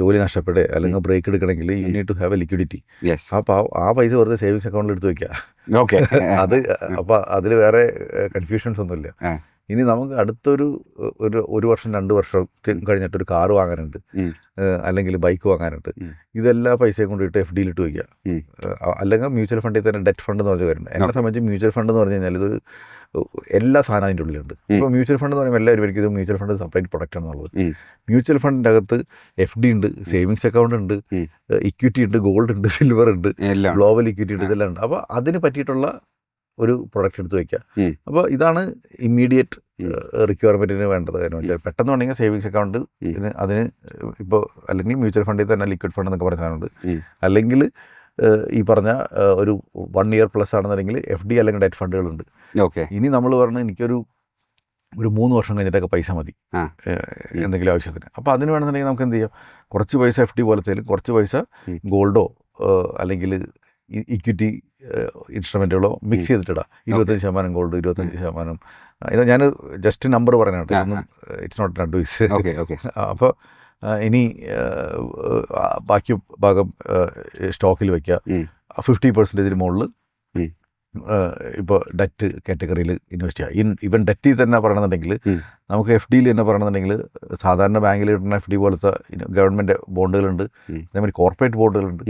A: ജോലി നഷ്ടപ്പെടുക അല്ലെങ്കിൽ ബ്രേക്ക് എടുക്കണമെങ്കിൽ you need to have a liquidity. അപ്പോൾ ആ പൈസ വെറുതെ സേവിങ്സ് അക്കൗണ്ടിൽ എടുത്ത് വയ്ക്കുക. അത് അപ്പോൾ അതിൽ വേറെ കൺഫ്യൂഷൻസ് ഒന്നുമില്ല. ഇനി നമുക്ക് അടുത്തൊരു 1 വർഷം 2 വർഷം കഴിഞ്ഞിട്ടൊരു കാറ് വാങ്ങാനുണ്ട് അല്ലെങ്കിൽ ബൈക്ക് വാങ്ങാനുണ്ട്, ഇതെല്ലാ പൈസയും കൊണ്ടിട്ട് FD-യിൽ ഇട്ട് വയ്ക്കുക. അല്ലെങ്കിൽ മ്യൂച്വൽ ഫണ്ടിൽ തന്നെ ഡെറ്റ് ഫണ്ട് എന്ന് പറഞ്ഞ് വരുന്നത്. എന്നെ സംബന്ധിച്ച് മ്യൂച്വൽ ഫണ്ട് എന്ന് പറഞ്ഞു കഴിഞ്ഞാൽ ഇതൊരു എല്ലാ സാധനം അതിൻ്റെ ഉള്ളിലുണ്ട്. ഇപ്പോൾ മ്യൂച്വൽ ഫണ്ട് എന്ന് പറയുമ്പോൾ എല്ലാവരും എനിക്ക് ഇത് മ്യൂച്വൽ ഫണ്ട് സെപ്പറേറ്റ് പ്രൊഡക്റ്റ് ആണെന്നുള്ളത്. മ്യൂച്വൽ ഫണ്ടിൻ്റെ അകത്ത് FD ഉണ്ട്, സേവിങ്സ് അക്കൗണ്ട് ഉണ്ട്, ഇക്വിറ്റി ഉണ്ട്, ഗോൾഡ് ഉണ്ട്, സിൽവർ ഉണ്ട്, ഗ്ലോബൽ ഇക്വിറ്റി ഉണ്ട്, ഇതെല്ലാം ഉണ്ട്. അപ്പോൾ അതിന് പറ്റിയിട്ടുള്ള ഒരു പ്രൊഡക്റ്റ് എടുത്ത് വയ്ക്കുക. അപ്പോൾ ഇതാണ് ഇമ്മീഡിയറ്റ് റിക്വയർമെൻറ്റിന് വേണ്ടത്. കാരണം വെച്ചാൽ പെട്ടെന്ന് വേണമെങ്കിൽ സേവിങ്സ് അക്കൗണ്ട് അതിന് ഇപ്പോൾ അല്ലെങ്കിൽ മ്യൂച്വൽ ഫണ്ടിൽ തന്നെ ലിക്വിഡ് ഫണ്ട് എന്നൊക്കെ പറഞ്ഞാലുണ്ട്, അല്ലെങ്കിൽ ഈ പറഞ്ഞ ഒരു 1 year പ്ലസ് ആണെന്നുണ്ടെങ്കിൽ FD അല്ലെങ്കിൽ ഡെറ്റ് ഫണ്ടുകളുണ്ട്. ഇനി നമ്മൾ പറഞ്ഞ് എനിക്കൊരു 3 വർഷം കഴിഞ്ഞിട്ടൊക്കെ പൈസ മതി എന്തെങ്കിലും ആവശ്യത്തിന്. അപ്പോൾ അതിന് വേണമെന്നുണ്ടെങ്കിൽ നമുക്ക് എന്ത് ചെയ്യാം, കുറച്ച് പൈസ FD പോലത്തേലും കുറച്ച് പൈസ ഗോൾഡോ അല്ലെങ്കിൽ ഇക്വിറ്റി ഇൻസ്ട്രുമെൻറ്റുകളോ മിക്സ് ചെയ്തിട്ടിടാം. 25% ഗോൾഡ്, 25%. ഇത് ഞാൻ ജസ്റ്റ് നമ്പർ പറയാനായിട്ട്, ഒന്നും ഇറ്റ്സ് നോട്ട് അഡ്വൈസ്. അപ്പോൾ ഇനി ബാക്കി ഭാഗം സ്റ്റോക്കിൽ വയ്ക്കുക. 50% മുകളിൽ ഇപ്പോൾ ഡെറ്റ് കാറ്റഗറിയിൽ ഇൻവെസ്റ്റ് ചെയ്യുക. ഇവൻ ഡെറ്റിൽ തന്നെ പറയണമെന്നുണ്ടെങ്കിൽ നമുക്ക് FD-യിൽ തന്നെ പറയണമെന്നുണ്ടെങ്കിൽ സാധാരണ ബാങ്കിൽ കിട്ടുന്ന FD പോലത്തെ ഗവൺമെൻറ് ബോണ്ടുകളുണ്ട്, അതേമാതിരി കോർപ്പറേറ്റ് ബോണ്ടുകളുണ്ട്.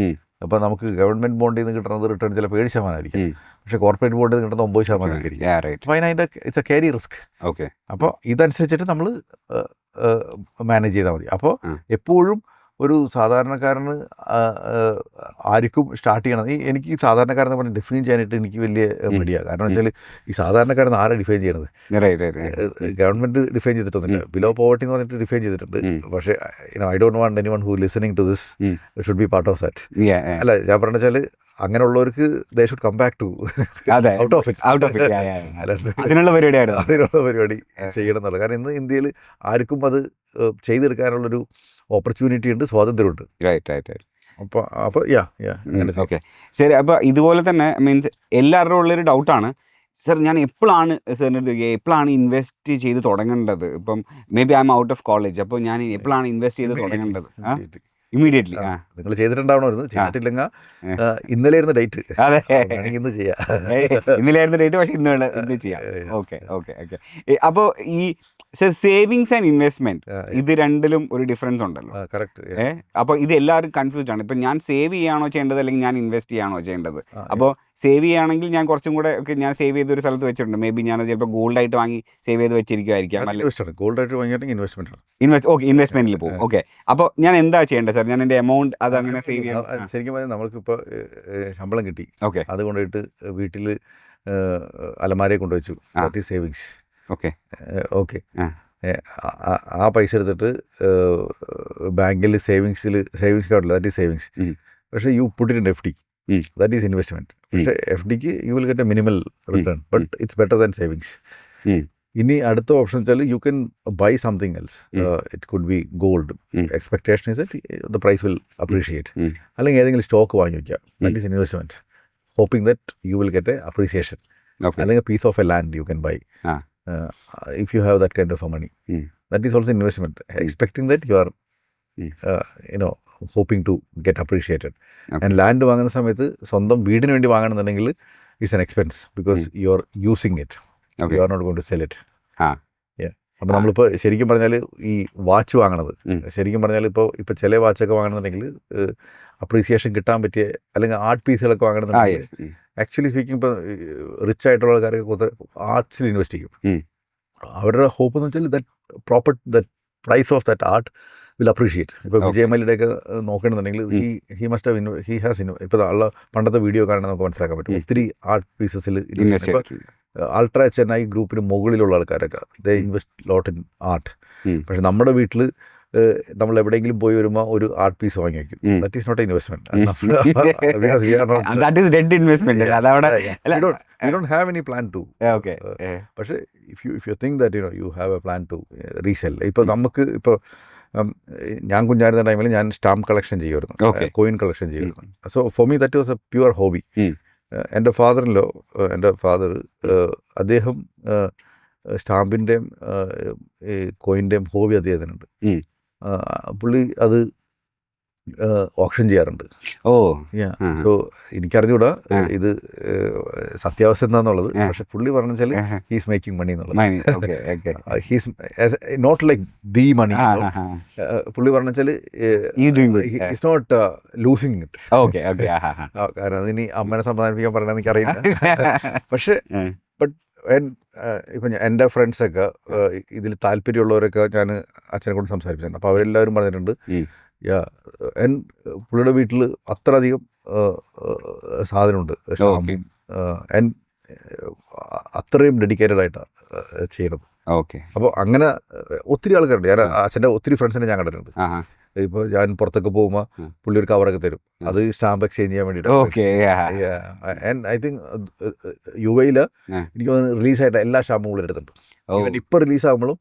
A: അപ്പോൾ നമുക്ക് ഗവൺമെൻറ് ബോണ്ടിൽ നിന്ന് കിട്ടുന്നത് റിട്ടേൺ ചിലപ്പോൾ 7% ആയിരിക്കും, പക്ഷേ കോർപ്പറേറ്റ് ബോണ്ടിൽ നിന്ന് കിട്ടുന്നത് 9% ആയിരിക്കും. അപ്പോൾ അതിൻ്റെ ഇറ്റ്സ് എ ക്യാരി റിസ്ക്. അപ്പോൾ ഇതനുസരിച്ചിട്ട് നമ്മൾ മാനേജ് ചെയ്താൽ മതി. അപ്പോൾ എപ്പോഴും ഒരു സാധാരണക്കാരന് ആർക്കും സ്റ്റാർട്ട് ചെയ്യണം. എനിക്ക് ഈ സാധാരണക്കാരെന്ന് പറഞ്ഞ് ഡിഫൈൻ ചെയ്യാനായിട്ട് എനിക്ക് വലിയ മടിയാണ്. കാരണം വെച്ചാൽ ഈ സാധാരണക്കാരൻ ആരാണ് ഡിഫൈൻ ചെയ്യണത്? ഗവൺമെൻറ് ഡിഫൈൻ ചെയ്തിട്ടൊന്നുമില്ല. ബിലോ പോവർട്ടി എന്ന് പറഞ്ഞിട്ട് ഡിഫൈൻ ചെയ്തിട്ടുണ്ട്. പക്ഷേ I don't want anyone who listening to this should be part of that. അല്ല, ഞാൻ പറഞ്ഞ വെച്ചാൽ അങ്ങനെയുള്ളവർക്ക് they should come back to out of it. അതിനുള്ള പരിപാടി ചെയ്യണം എന്നുള്ളത്. കാരണം ഇന്ന് ഇന്ത്യയിൽ ആർക്കും അത് ചെയ്തെടുക്കാനുള്ളൊരു ഓപ്പർച്യൂണിറ്റി ഉണ്ട്, സ്വാതന്ത്ര്യമുണ്ട്. അപ്പോൾ
B: ഓക്കെ, ശരി. അപ്പോൾ ഇതുപോലെ തന്നെ മീൻസ് എല്ലാവരുടെ ഉള്ളൊരു ഡൗട്ടാണ് സർ, ഞാൻ എപ്പോഴാണ് സാറിൻ്റെ അടുത്ത് എപ്പോഴാണ് ഇൻവെസ്റ്റ് ചെയ്ത് തുടങ്ങേണ്ടത്? ഇപ്പം may be I M out of college, അപ്പോൾ ഞാൻ എപ്പോഴാണ് ഇൻവെസ്റ്റ് ചെയ്ത് തുടങ്ങേണ്ടത്? ഇമ്മീഡിയറ്റ്ലി. നിങ്ങൾ
A: ചെയ്തിട്ടുണ്ടാവണമായിരുന്നു, ചെയ്തിട്ടില്ലെങ്കിൽ ഇന്നലെ ആയിരുന്നു ഡേറ്റ്.
B: അതെ,
A: ഇന്ന് ചെയ്യാം.
B: ഇന്നലെ ആയിരുന്നു ഡേറ്റ്, പക്ഷേ ഇന്ന് ചെയ്യാം. ഓക്കെ. അപ്പോൾ ഈ സേവിങ്സ് ആൻഡ് ഇൻവെസ്റ്റ്മെന്റ് ഇത് രണ്ടിലും ഒരു ഡിഫറൻസ് ഉണ്ടല്ലോ.
A: കറക്റ്റ്.
B: അപ്പോൾ ഇത് എല്ലാവരും കൺഫ്യൂസ്ഡ് ആണ്. ഇപ്പം ഞാൻ സേവ് ചെയ്യാണോ ചെയ്യേണ്ടത് അല്ലെങ്കിൽ ഞാൻ ഇൻവെസ്റ്റ് ചെയ്യാണോ ചെയ്യേണ്ടത്? അപ്പോൾ സേവ് ചെയ്യുകയാണെങ്കിൽ ഞാൻ കുറച്ചും കൂടെ ഒക്കെ ഞാൻ സേവ് ചെയ്ത് ഒരു സ്ഥലത്ത് വെച്ചിട്ടുണ്ട്. മേ ബി ഞാൻ ചിലപ്പോൾ ഗോൾഡായിട്ട് വാങ്ങി സേവ് ചെയ്ത് വെച്ചിരിക്കുമായിരിക്കാം.
A: ഗോൾഡായിട്ട് വാങ്ങിയാണെങ്കിൽ ഇൻവെസ്റ്റ്മെന്റ്
B: ഇൻവെസ്റ്റ്മെന്റിൽ പോകും. ഓക്കെ, അപ്പോൾ ഞാൻ എന്താ ചെയ്യേണ്ടത് സാർ? ഞാൻ എൻ്റെ എമൗണ്ട് അത് അങ്ങനെ സേവ് ചെയ്യാം.
A: ശരിക്കും പറഞ്ഞാൽ നമ്മൾക്കിപ്പോൾ ശമ്പളം കിട്ടി,
B: ഓക്കെ,
A: അത് കൊണ്ടുപോയിട്ട് വീട്ടിൽ അലമാരയെ കൊണ്ടുവച്ചു, സേവിങ്സ്.
B: ഓക്കെ
A: ഓക്കെ, ആ പൈസ എടുത്തിട്ട് ബാങ്കിൽ സേവിങ്സ് അക്കൗണ്ടിൽ, ദാറ്റ് ഈസ് സേവിങ്സ്. പക്ഷേ you put it in FD, that is investment. പക്ഷേ FDക്ക് you will get a minimal return, but it's better than savings. ഇനി അടുത്ത ഓപ്ഷൻ വെച്ചാൽ you can buy something else. It could be gold. Expectation is that the price will appreciate. അല്ലെങ്കിൽ ഏതെങ്കിലും stock വാങ്ങി വയ്ക്കുക, that is investment, hoping that you will get a appreciation. അല്ലെങ്കിൽ piece of a land U can by if you have that kind of a money. That is also investment, expecting that you are hoping to get appreciated. And land വാങ്ങുന്ന സമയത്ത് സ്വന്തം വീടിന് വേണ്ടി വാങ്ങണമെന്നുണ്ടെങ്കിൽ is an expense because you are using it. You are not going to sell it. അപ്പോൾ നമ്മളിപ്പോൾ ശരിക്കും പറഞ്ഞാൽ ഈ വാച്ച് വാങ്ങണത്, ശരിക്കും പറഞ്ഞാൽ ഇപ്പോൾ ചില വാച്ചൊക്കെ വാങ്ങണമെന്നുണ്ടെങ്കിൽ അപ്രീസിയേഷൻ കിട്ടാൻ പറ്റിയ അല്ലെങ്കിൽ ആർട്ട് പീസുകളൊക്കെ വാങ്ങണമെന്നുണ്ടെങ്കിൽ ആക്ച്വലി സ്പീക്കിംഗ് ഇപ്പോൾ റിച്ച് ആയിട്ടുള്ള ആൾക്കാരൊക്കെ കൂടുതൽ ആർട്സിൽ ഇൻവെസ്റ്റ് ചെയ്യും. അവരുടെ ഹോപ്പ് എന്ന് വെച്ചാൽ that price of that art will appreciate. ഇപ്പോൾ വിജയമല്ലിയുടെയൊക്കെ നോക്കണമെന്നുണ്ടെങ്കിൽ ഹി മസ്റ്റ് ഹാസ് ഇപ്പോൾ പണ്ടത്തെ വീഡിയോ കാണാൻ നമുക്ക് മനസ്സിലാക്കാൻ പറ്റും. ഒത്തിരി ആർട്ട് പീസസിൽ ഇപ്പോൾ അൾട്രാ ചെന്നൈ ഗ്രൂപ്പിന് മുകളിലുള്ള ആൾക്കാരൊക്കെ ദേ ഇൻവെസ്റ്റ് ലോട്ട് ഇൻ ആർട്ട്. പക്ഷെ നമ്മുടെ വീട്ടിൽ നമ്മൾ എവിടെയെങ്കിലും പോയി വരുമ്പോൾ ഒരു ആർട്ട് പീസ് വാങ്ങി വയ്ക്കും. That is not investment. We don't have any plan to. പക്ഷേ if you think that you have a plan to resell. ഇപ്പോൾ നമുക്ക് ഇപ്പോൾ ഞാൻ കുഞ്ഞായിരുന്ന ടൈമിൽ ഞാൻ സ്റ്റാമ്പ് കളക്ഷൻ ചെയ്യുമായിരുന്നു, കോയിൻ കളക്ഷൻ ചെയ്യുമായിരുന്നു. So for me that was A pure hobby. എൻ്റെ ഫാദർ അദ്ദേഹം സ്റ്റാമ്പിൻ്റെയും കോയിൻ്റെയും ഹോബി അദ്ദേഹത്തിനുണ്ട്. പുള്ളി അത് ഓപ്ഷൻ ചെയ്യാറുണ്ട്. സോ എനിക്കറിഞ്ഞൂടാ ഇത് സത്യാവസ്ഥ എന്താന്നുള്ളത്. പക്ഷെ പുള്ളി പറഞ്ഞു വെച്ചാൽ ഹീസ് മേക്കിംഗ് മണി എന്നുള്ളത്. He's not like the money. പുള്ളി പറഞ്ഞു വെച്ചാൽ ഈസ് നോട്ട് ലൂസിങ് ഇറ്റ്. കാരണം അതിനി അമ്മനെ സമാധാനിപ്പിക്കാൻ പറയണമെന്ന് എനിക്കറിയില്ല. പക്ഷെ ഇപ്പം എൻ്റെ ഫ്രണ്ട്സൊക്കെ ഇതിൽ താല്പര്യമുള്ളവരൊക്കെ ഞാൻ അച്ഛനെ കൊണ്ട് സംസാരിച്ചിട്ടുണ്ട്. അപ്പോൾ അവരെല്ലാവരും പറഞ്ഞിട്ടുണ്ട് പുള്ളിയുടെ വീട്ടിൽ അത്ര അധികം സാധനമുണ്ട്, അത്രയും ഡെഡിക്കേറ്റഡ് ആയിട്ടാണ് ചെയ്യണത്. അപ്പോൾ അങ്ങനെ ഒത്തിരി ആൾക്കാരുണ്ട്. ഞാൻ അച്ഛൻ്റെ ഒത്തിരി ഫ്രണ്ട്സിനെ ഞാൻ കണ്ടിട്ടുണ്ട്. ഇപ്പോൾ ഞാൻ പുറത്തൊക്കെ പോകുമ്പോൾ പുള്ളി ഒരു കവറൊക്കെ തരും, അത് സ്റ്റാമ്പ് എക്സ്ചേഞ്ച് ചെയ്യാൻ വേണ്ടിയിട്ട്. ആൻഡ് ഐ തിങ്ക് UAE എനിക്ക് റിലീസായിട്ട് എല്ലാ സ്റ്റാമ്പും പുള്ളി എടുത്തിട്ടുണ്ട്. ഇപ്പോൾ റിലീസാകുമ്പോഴും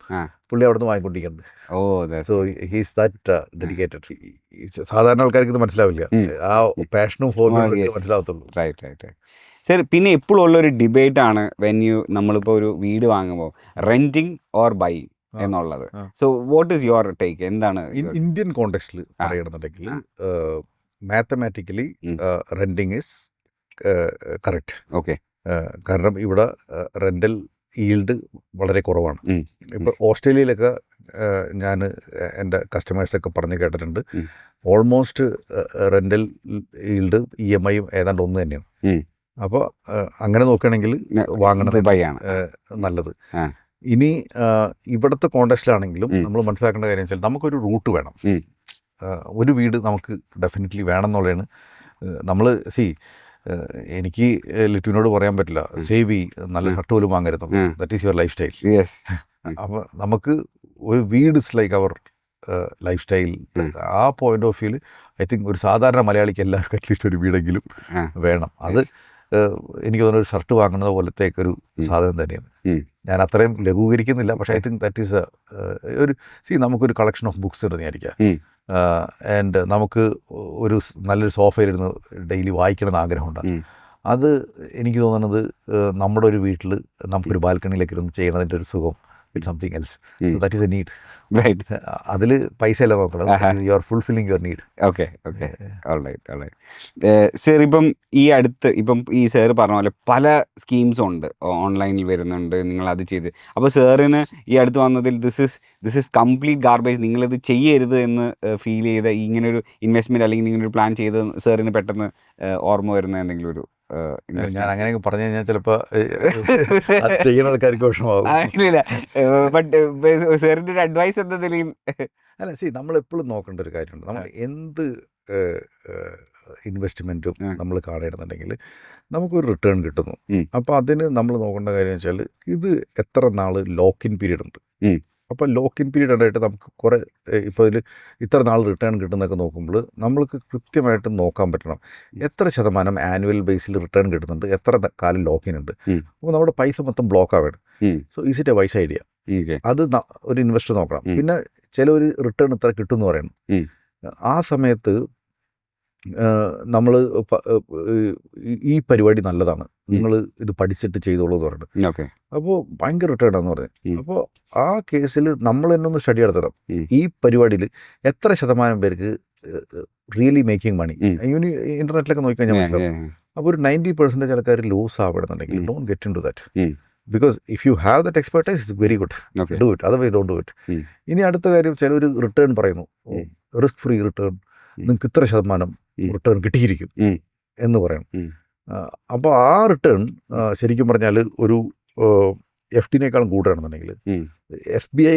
A: പുള്ളി അവിടെ നിന്ന് വാങ്ങിക്കൊണ്ടിരിക്കുന്നത്. So he's that dedicated. സാധാരണ ആൾക്കാർക്ക് ഇത് മനസ്സിലാവില്ല, ആ പാഷനും ഹോബിയും മനസ്സിലാവത്തുള്ളൂ.
B: റൈറ്റ്. സർ, പിന്നെ എപ്പോഴും ഉള്ളൊരു ഡിബേറ്റാണ് നമ്മളിപ്പോൾ ഒരു വീട് വാങ്ങുമ്പോൾ റെൻറ്റിങ് ഓർ ബൈയിങ് എന്നുള്ളത്. So what is your take? എന്താണ്
A: ഇന്ത്യൻ കോണ്ടെക്സ്റ്റിൽ പറയണമെന്നുണ്ടെങ്കിൽ മാത്തമാറ്റിക്കലി റെന്റിങ് ഈസ് കറക്റ്റ്. കാരണം ഇവിടെ റെന്റൽ ഈൽഡ് വളരെ കുറവാണ്. ഇപ്പോൾ ഓസ്ട്രേലിയയിലൊക്കെ ഞാൻ എൻ്റെ കസ്റ്റമേഴ്സൊക്കെ പറഞ്ഞ് കേട്ടിട്ടുണ്ട്, ഓൾമോസ്റ്റ് റെന്റൽ ഈൽഡ് EMI ഏതാണ്ട് ഒന്ന് തന്നെയാണ്. അപ്പോൾ അങ്ങനെ നോക്കുകയാണെങ്കിൽ വാങ്ങണത് നല്ലത്. ഇനി ഇവിടുത്തെ കോണ്ടെക്സ്റ്റിലാണെങ്കിലും നമ്മൾ മനസ്സിലാക്കേണ്ട കാര്യം വെച്ചാൽ നമുക്കൊരു റൂട്ട് വേണം. ഒരു വീട് നമുക്ക് ഡെഫിനറ്റ്ലി വേണം എന്നുള്ളതാണ്. നമ്മൾ എനിക്ക് ലിറ്റുവിനോട് പറയാൻ പറ്റില്ല സേവ് നല്ല ഷർട്ട് പോലും വാങ്ങരുത്, that is your lifestyle. അപ്പോൾ നമുക്ക് ഒരു വീട് is like our lifestyle. ആ പോയിന്റ് ഓഫ് വ്യൂവിൽ ഐ തിങ്ക് ഒരു സാധാരണ മലയാളിക്ക് എല്ലാവർക്കും അറ്റ്ലീസ്റ്റ് ഒരു വീടെങ്കിലും വേണം. അത് എനിക്ക് തോന്നുന്നു ഒരു ഷർട്ട് വാങ്ങുന്നത് പോലത്തേക്കൊരു സാധനം തന്നെയാണ്. ഞാൻ അത്രയും ലഘൂകരിക്കുന്നില്ല, പക്ഷേ ഐ തിങ്ക് ദാറ്റ് ഈസ് ഒരു നമുക്കൊരു കളക്ഷൻ ഓഫ് ബുക്സ് ഉണ്ടെന്ന് വിചാരിക്കുക. ആൻഡ് നമുക്ക് ഒരു നല്ലൊരു സോഫയിലിരുന്ന് ഡെയിലി വായിക്കണമെന്ന് ആഗ്രഹമുണ്ട്. അത് എനിക്ക് തോന്നുന്നത് നമ്മുടെ ഒരു വീട്ടിൽ നമുക്കൊരു ബാൽക്കണിയിലേക്ക് ഇരുന്ന് ചെയ്യണതിൻ്റെ ഒരു സുഖം with something else. So that is a need.
B: Right.
A: അതിൽ പൈസ അല്ല നോക്കണം, you are fulfilling your need.
B: Okay sir, ഇപ്പം ഈ അടുത്ത് ഇപ്പം ഈ സാറ് പറഞ്ഞ പോലെ പല സ്കീംസും ഉണ്ട്, ഓൺലൈനിൽ വരുന്നുണ്ട്, നിങ്ങൾ അത് ചെയ്ത്. അപ്പോൾ സാറിന് ഈ അടുത്ത് വന്നതിൽ ദിസ് ഇസ് കംപ്ലീറ്റ് ഗാർബേജ്, നിങ്ങളിത് ചെയ്യരുത് എന്ന് ഫീൽ ചെയ്ത ഇങ്ങനൊരു ഇൻവെസ്റ്റ്മെൻറ്റ് അല്ലെങ്കിൽ ഇങ്ങനൊരു പ്ലാൻ ചെയ്ത് സാറിന് പെട്ടെന്ന് ഓർമ്മ വരുന്ന എന്തെങ്കിലും ഒരു
A: ഞാൻ അങ്ങനെയൊക്കെ പറഞ്ഞു കഴിഞ്ഞാൽ ചിലപ്പോൾ ചെയ്യുന്ന ആൾക്കാർക്ക് വിഷമാവും.
B: ബട്ട് സാറിൻ്റെ ഒരു അഡ്വൈസ് എന്ന നിലയിൽ
A: അല്ല, നമ്മളെപ്പോഴും നോക്കേണ്ട ഒരു കാര്യമുണ്ട്. നമ്മൾ എന്ത് ഇൻവെസ്റ്റ്മെൻറ്റും നമ്മൾ കാണുന്നുണ്ടെങ്കിൽ നമുക്കൊരു റിട്ടേൺ കിട്ടുന്നു. അപ്പോൾ അതിന് നമ്മൾ നോക്കേണ്ട കാര്യം വെച്ചാൽ ഇത് എത്ര നാൾ ലോക്ക് ഇൻ പീരീഡ് ഉണ്ട്. അപ്പോൾ ലോക്ക് ഇൻ പീരീഡ് ആയിട്ട് നമുക്ക് കുറേ ഇപ്പോൾ ഇതിൽ ഇത്ര നാൾ റിട്ടേൺ കിട്ടുന്നതൊക്കെ നോക്കുമ്പോൾ നമ്മൾക്ക് കൃത്യമായിട്ട് നോക്കാൻ പറ്റണം എത്ര ശതമാനം ആനുവൽ ബേസിൽ റിട്ടേൺ കിട്ടുന്നുണ്ട്, എത്ര കാലം ലോക്ക് ഇൻ ഉണ്ട്. അപ്പോൾ നമ്മുടെ പൈസ മൊത്തം ബ്ലോക്ക് ആവുകയാണ്. So is it a wise idea. അത് ഒരു ഇൻവെസ്റ്റർ നോക്കണം. പിന്നെ ചിലർ റിട്ടേൺ ഇത്ര കിട്ടുമെന്ന് പറയുന്നു. ആ സമയത്ത് നമ്മൾ ഈ പരിപാടി നല്ലതാണ്, നിങ്ങൾ ഇത് പഠിച്ചിട്ട് ചെയ്തോളൂ എന്ന് പറഞ്ഞിട്ട് അപ്പോൾ ഭയങ്കര റിട്ടേൺ ആണെന്ന് പറഞ്ഞു. അപ്പോൾ ആ കേസിൽ നമ്മൾ തന്നെ ഒന്ന് സ്റ്റഡി നടത്തണം. ഈ പരിപാടിയിൽ എത്ര ശതമാനം പേർക്ക് റിയലി മേക്കിംഗ് മണി. ഇന്റർനെറ്റിലൊക്കെ നോക്കിക്കഴിഞ്ഞാൽ മനസ്സിലാവും. അപ്പോൾ ഒരു 90% ആൾക്കാർ ലൂസ് ആവണമെന്നുണ്ടെങ്കിൽ don't get into that. Because if you have that expertise it's very good, do it, otherwise don't do it. ഇനി അടുത്ത കാര്യം, ചിലർ റിട്ടേൺ പറയുന്നു, റിസ്ക് ഫ്രീ റിട്ടേൺ, നിങ്ങൾക്ക് ഇത്ര ശതമാനം റിട്ടേൺ കിട്ടിയിരിക്കും എന്ന് പറയും. അപ്പോൾ ആ റിട്ടേൺ ശരിക്കും പറഞ്ഞാൽ ഒരു FD-നേക്കാളും കൂടുതലാണെന്നുണ്ടെങ്കിൽ, SBI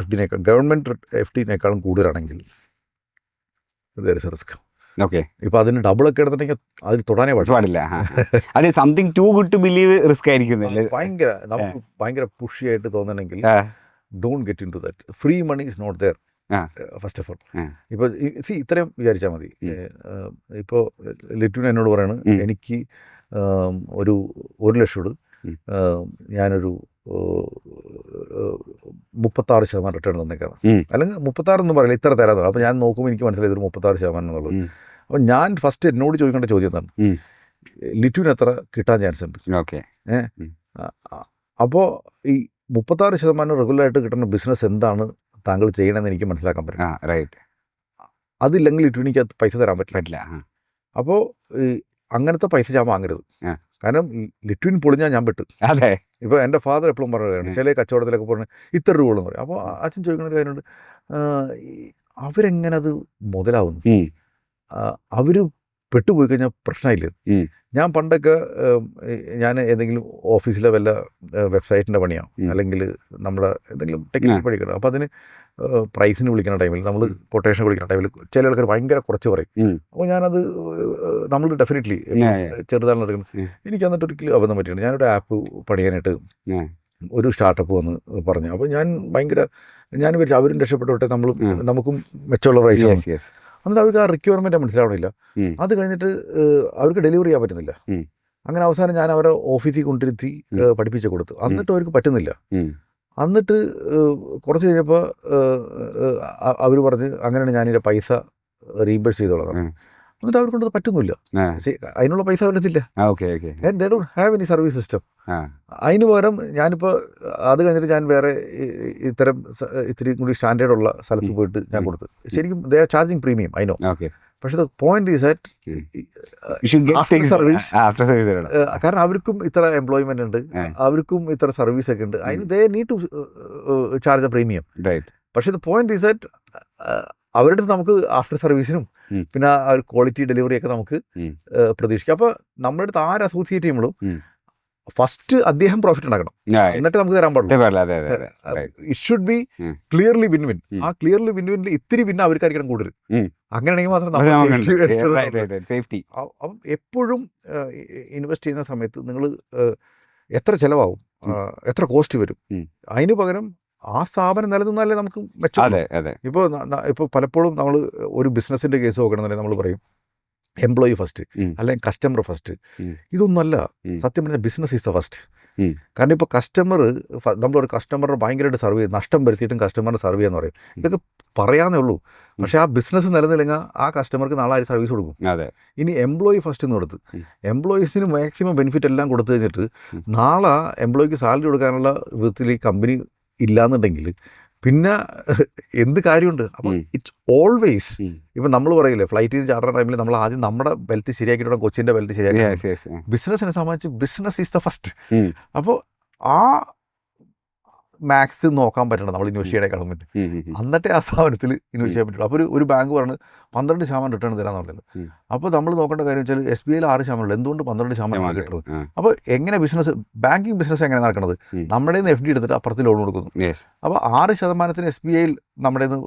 A: FD-നേക്കാൾ, ഗവൺമെൻറ് FD-നേക്കാളും കൂടുതലാണെങ്കിൽ there is a risk. ഇപ്പൊ അതിന് ഡബിൾ ഒക്കെ എടുത്തിട്ടുണ്ടെങ്കിൽ അതിൽ തൊടാനേ
B: പാടില്ല. അതെ, something too good to believe risk ആയിരിക്കുന്നില്ല.
A: നമുക്ക് ഭയങ്കര പുഷിയായിട്ട് തോന്നണമെങ്കിൽ don't get into that. Free money is not there first of all. ഇപ്പോൾ ഇത്രയും വിചാരിച്ചാൽ മതി. ഇപ്പോൾ ലിറ്റുവിന് എന്നോട് പറയാണ്, എനിക്ക് ഒരു 1 ലക്ഷം ഞാനൊരു 36% റിട്ടേൺ തന്നേക്കാണ്, അല്ലെങ്കിൽ 36 എന്ന് പറയില്ല, ഇത്ര തരാം. അപ്പോൾ ഞാൻ നോക്കുമ്പോൾ എനിക്ക് മനസ്സിലായി ഇതൊരു 36% എന്നുള്ളത്. അപ്പോൾ ഞാൻ ഫസ്റ്റ് എന്നോട് ചോദിക്കേണ്ട ചോദ്യം എന്താണ്, ലിറ്റുവിന് എത്ര കിട്ടാൻ ചാൻസ് ഉണ്ട്? അപ്പോൾ ഈ 36% റെഗുലറായിട്ട് കിട്ടുന്ന ബിസിനസ് എന്താണ് താങ്കൾ ചെയ്യണമെന്ന് എനിക്ക് മനസ്സിലാക്കാൻ പറ്റും.
B: റൈറ്റ്.
A: അതില്ലെങ്കിൽ ലിറ്റുവിന് എനിക്ക് പൈസ തരാൻ പറ്റില്ല. അപ്പോൾ അങ്ങനത്തെ പൈസ ഞാൻ വാങ്ങരുത്. കാരണം ലിറ്റുവിൻ പൊളിഞ്ഞാൽ ഞാൻ പെട്ടു.
B: അതെ.
A: ഇപ്പോൾ എൻ്റെ ഫാദർ എപ്പോഴും പറയുകയാണ്, ചില കച്ചവടത്തിലൊക്കെ പറഞ്ഞ് ഇത്ര രൂപ എന്ന് പറയും. അപ്പോൾ അച്ഛൻ ചോദിക്കുന്ന ഒരു കാര്യമുണ്ട്, അവരെങ്ങനെ അത് മുതലാവുന്നു? അവർ പെട്ടുപോയി കഴിഞ്ഞാൽ പ്രശ്നമില്ല. ഞാൻ പണ്ടൊക്കെ ഞാൻ ഏതെങ്കിലും ഓഫീസിലെ വല്ല വെബ്സൈറ്റിൻ്റെ പണിയാവും, അല്ലെങ്കിൽ നമ്മുടെ എന്തെങ്കിലും ടെക്നിക്കൽ പണിക്കണം. അപ്പോൾ അതിന് പ്രൈസിന് വിളിക്കുന്ന ടൈമിൽ, നമ്മൾ കൊട്ടേഷൻ വിളിക്കുന്ന ടൈമിൽ ചില ആൾക്കാർ ഭയങ്കര കുറച്ച് പറയും. അപ്പോൾ ഞാനത് നമ്മൾ ഡെഫിനറ്റ്ലി ചെറുതാണ് എടുക്കുന്നത്. എനിക്ക് എന്നിട്ട് ഒരിക്കലും അബദ്ധം പറ്റിയിട്ടുണ്ട്. ഞാനൊരു ആപ്പ് പണിയാനായിട്ട് ഒരു സ്റ്റാർട്ടപ്പ് വന്ന് പറഞ്ഞു. അപ്പോൾ ഞാൻ വിചാരിച്ചു അവരും രക്ഷപ്പെട്ടോട്ടെ, നമുക്കും മെച്ചമുള്ള പ്രൈസ്. എന്നിട്ട് അവർക്ക് ആ റിക്വയർമെൻറ്റ് മനസ്സിലാവണില്ല. അത് കഴിഞ്ഞിട്ട് അവർക്ക് ഡെലിവറി ചെയ്യാൻ പറ്റുന്നില്ല. അങ്ങനെ അവസാനം ഞാൻ അവരെ ഓഫീസിൽ കൊണ്ടിരുത്തി പഠിപ്പിച്ച് കൊടുത്തു. എന്നിട്ട് അവർക്ക് പറ്റുന്നില്ല. എന്നിട്ട് കുറച്ച് കഴിഞ്ഞപ്പോൾ അവർ പറഞ്ഞ്, അങ്ങനെയാണ് ഞാനിതിൻ്റെ പൈസ റീഇംബേഴ്സ് ചെയ്തോളാം. എന്നിട്ട് അവർക്ക് കൊണ്ടത് പറ്റുന്നില്ല. അതിനുള്ള പൈസ വരത്തില്ല. And they don't have any service system. അതിന് പകരം ഞാനിപ്പോൾ അത് കഴിഞ്ഞിട്ട് ഞാൻ വേറെ ഇത്തിരി കൂടി സ്റ്റാൻഡേർഡുള്ള സ്ഥലത്ത് പോയിട്ട് ഞാൻ കൊടുത്തു. ശരിക്കും they are charging premium, I know. പക്ഷേ the point is that service, കാരണം അവർക്കും ഇത്ര എംപ്ലോയ്മെന്റ് ഉണ്ട്, അവർക്കും ഇത്ര സർവീസ് ഒക്കെ ഉണ്ട്. അതിന് they need to charge a premium. പക്ഷേ ദ പോയിന്റ് ഈസ് ദാറ്റ് അവരുടെ നമുക്ക് ആഫ്റ്റർ സർവീസിനും പിന്നെ ആ ഒരു ക്വാളിറ്റി ഡെലിവറിയൊക്കെ നമുക്ക് പ്രതീക്ഷിക്കാം. അപ്പോൾ നമ്മുടെ അടുത്ത് ആര് അസോസിയേറ്റ് ചെയ്യുമ്പോഴും ഫസ്റ്റ് അദ്ദേഹം പ്രോഫിറ്റ് ഉണ്ടാക്കണം, എന്നിട്ട് നമുക്ക് തരാൻ പാടില്ല. It should be clearly win win. ആ ക്ലിയർലി വിൻ വിന്നിൽ ഇത്തിരി വിൻ അവർക്കായിരിക്കണം കൂടുതൽ. അങ്ങനെയാണെങ്കിൽ മാത്രം സേഫ്റ്റി. അപ്പം എപ്പോഴും ഇൻവെസ്റ്റ് ചെയ്യുന്ന സമയത്ത് നിങ്ങൾ എത്ര ചിലവാകും, എത്ര കോസ്റ്റ് വരും, അതിന് പകരം ആ സ്ഥാപനം നിലനിന്നാലേ നമുക്ക് മെച്ചം. ഇപ്പോൾ പലപ്പോഴും നമ്മൾ ഒരു ബിസിനസ്സിൻ്റെ കേസ് നോക്കണമെന്നുണ്ടെങ്കിൽ നമ്മൾ പറയും എംപ്ലോയി ഫസ്റ്റ്, അല്ലെങ്കിൽ കസ്റ്റമർ ഫസ്റ്റ്. ഇതൊന്നുമല്ല സത്യം പറഞ്ഞാൽ ബിസിനസ് ഈസ് ദ ഫസ്റ്റ്. കാരണം ഇപ്പോൾ നമ്മളൊരു കസ്റ്റമറിനെ ഭയങ്കരമായിട്ട് സർവ് ചെയ്ത് നഷ്ടം വരുത്തിയിട്ടും കസ്റ്റമറിനെ സർവ് ചെയ്യാന്ന് പറയും. ഇതൊക്കെ പറയാന്നേ ഉള്ളൂ. പക്ഷേ ആ ബിസിനസ് നിലനില്ലെങ്കിൽ ആ കസ്റ്റമർക്ക് നാളെ ആര് സർവീസ് കൊടുക്കും? ഇനി എംപ്ലോയി ഫസ്റ്റ് എന്ന് കൊടുത്ത് എംപ്ലോയീസിന് മാക്സിമം ബെനിഫിറ്റ് എല്ലാം കൊടുത്തു കഴിഞ്ഞിട്ട് നാളെ എംപ്ലോയിക്ക് സാലറി കൊടുക്കാനുള്ള വിധത്തിൽ ഈ കമ്പനി ഇല്ലാന്നുണ്ടെങ്കിൽ പിന്നെ എന്ത് കാര്യമുണ്ട്? അപ്പോൾ ഇറ്റ്സ് ഓൾവേസ് ഇപ്പം നമ്മൾ പറയില്ലേ ഫ്ലൈറ്റിൽ നിന്ന് ചാടുന്ന ടൈമിൽ നമ്മൾ ആദ്യം നമ്മുടെ ബെൽറ്റ് ശരിയാക്കിയിട്ട് കൊച്ചിൻ്റെ ബെൽറ്റ് ശരിയാക്കി. ബിസിനസ്സിനെ സംബന്ധിച്ച് ബിസിനസ് ഈസ് ദ ഫസ്റ്റ്. അപ്പോൾ ആ മാക്സ് നോക്കാൻ പറ്റണം നമ്മൾ ഇൻവെസ്റ്റ് ചെയ്യണേക്കാളും പറ്റും. എന്നിട്ടേ ആ സ്ഥാപനത്തിൽ ഇൻവെസ്റ്റ് ചെയ്യാൻ പറ്റുള്ളൂ. അപ്പോൾ ഒരു ബാങ്ക് പറഞ്ഞ് 12% റിട്ടേൺ തരാമെന്ന് പറഞ്ഞല്ലോ. അപ്പോൾ നമ്മൾ നോക്കേണ്ട കാര്യം വെച്ചാൽ SBIയിൽ 6% എന്തുകൊണ്ട് 12% കിട്ടുന്നത്? അപ്പോൾ എങ്ങനെ ബിസിനസ്, ബാങ്കിങ് ബിസിനസ് എങ്ങനെ നടക്കുന്നത്? നമ്മുടെ നിന്ന് FD എടുത്തിട്ട് അപ്പുറത്ത് ലോൺ കൊടുക്കുന്നു. അപ്പോൾ 6% SBIയിൽ നമ്മുടെ നിന്ന്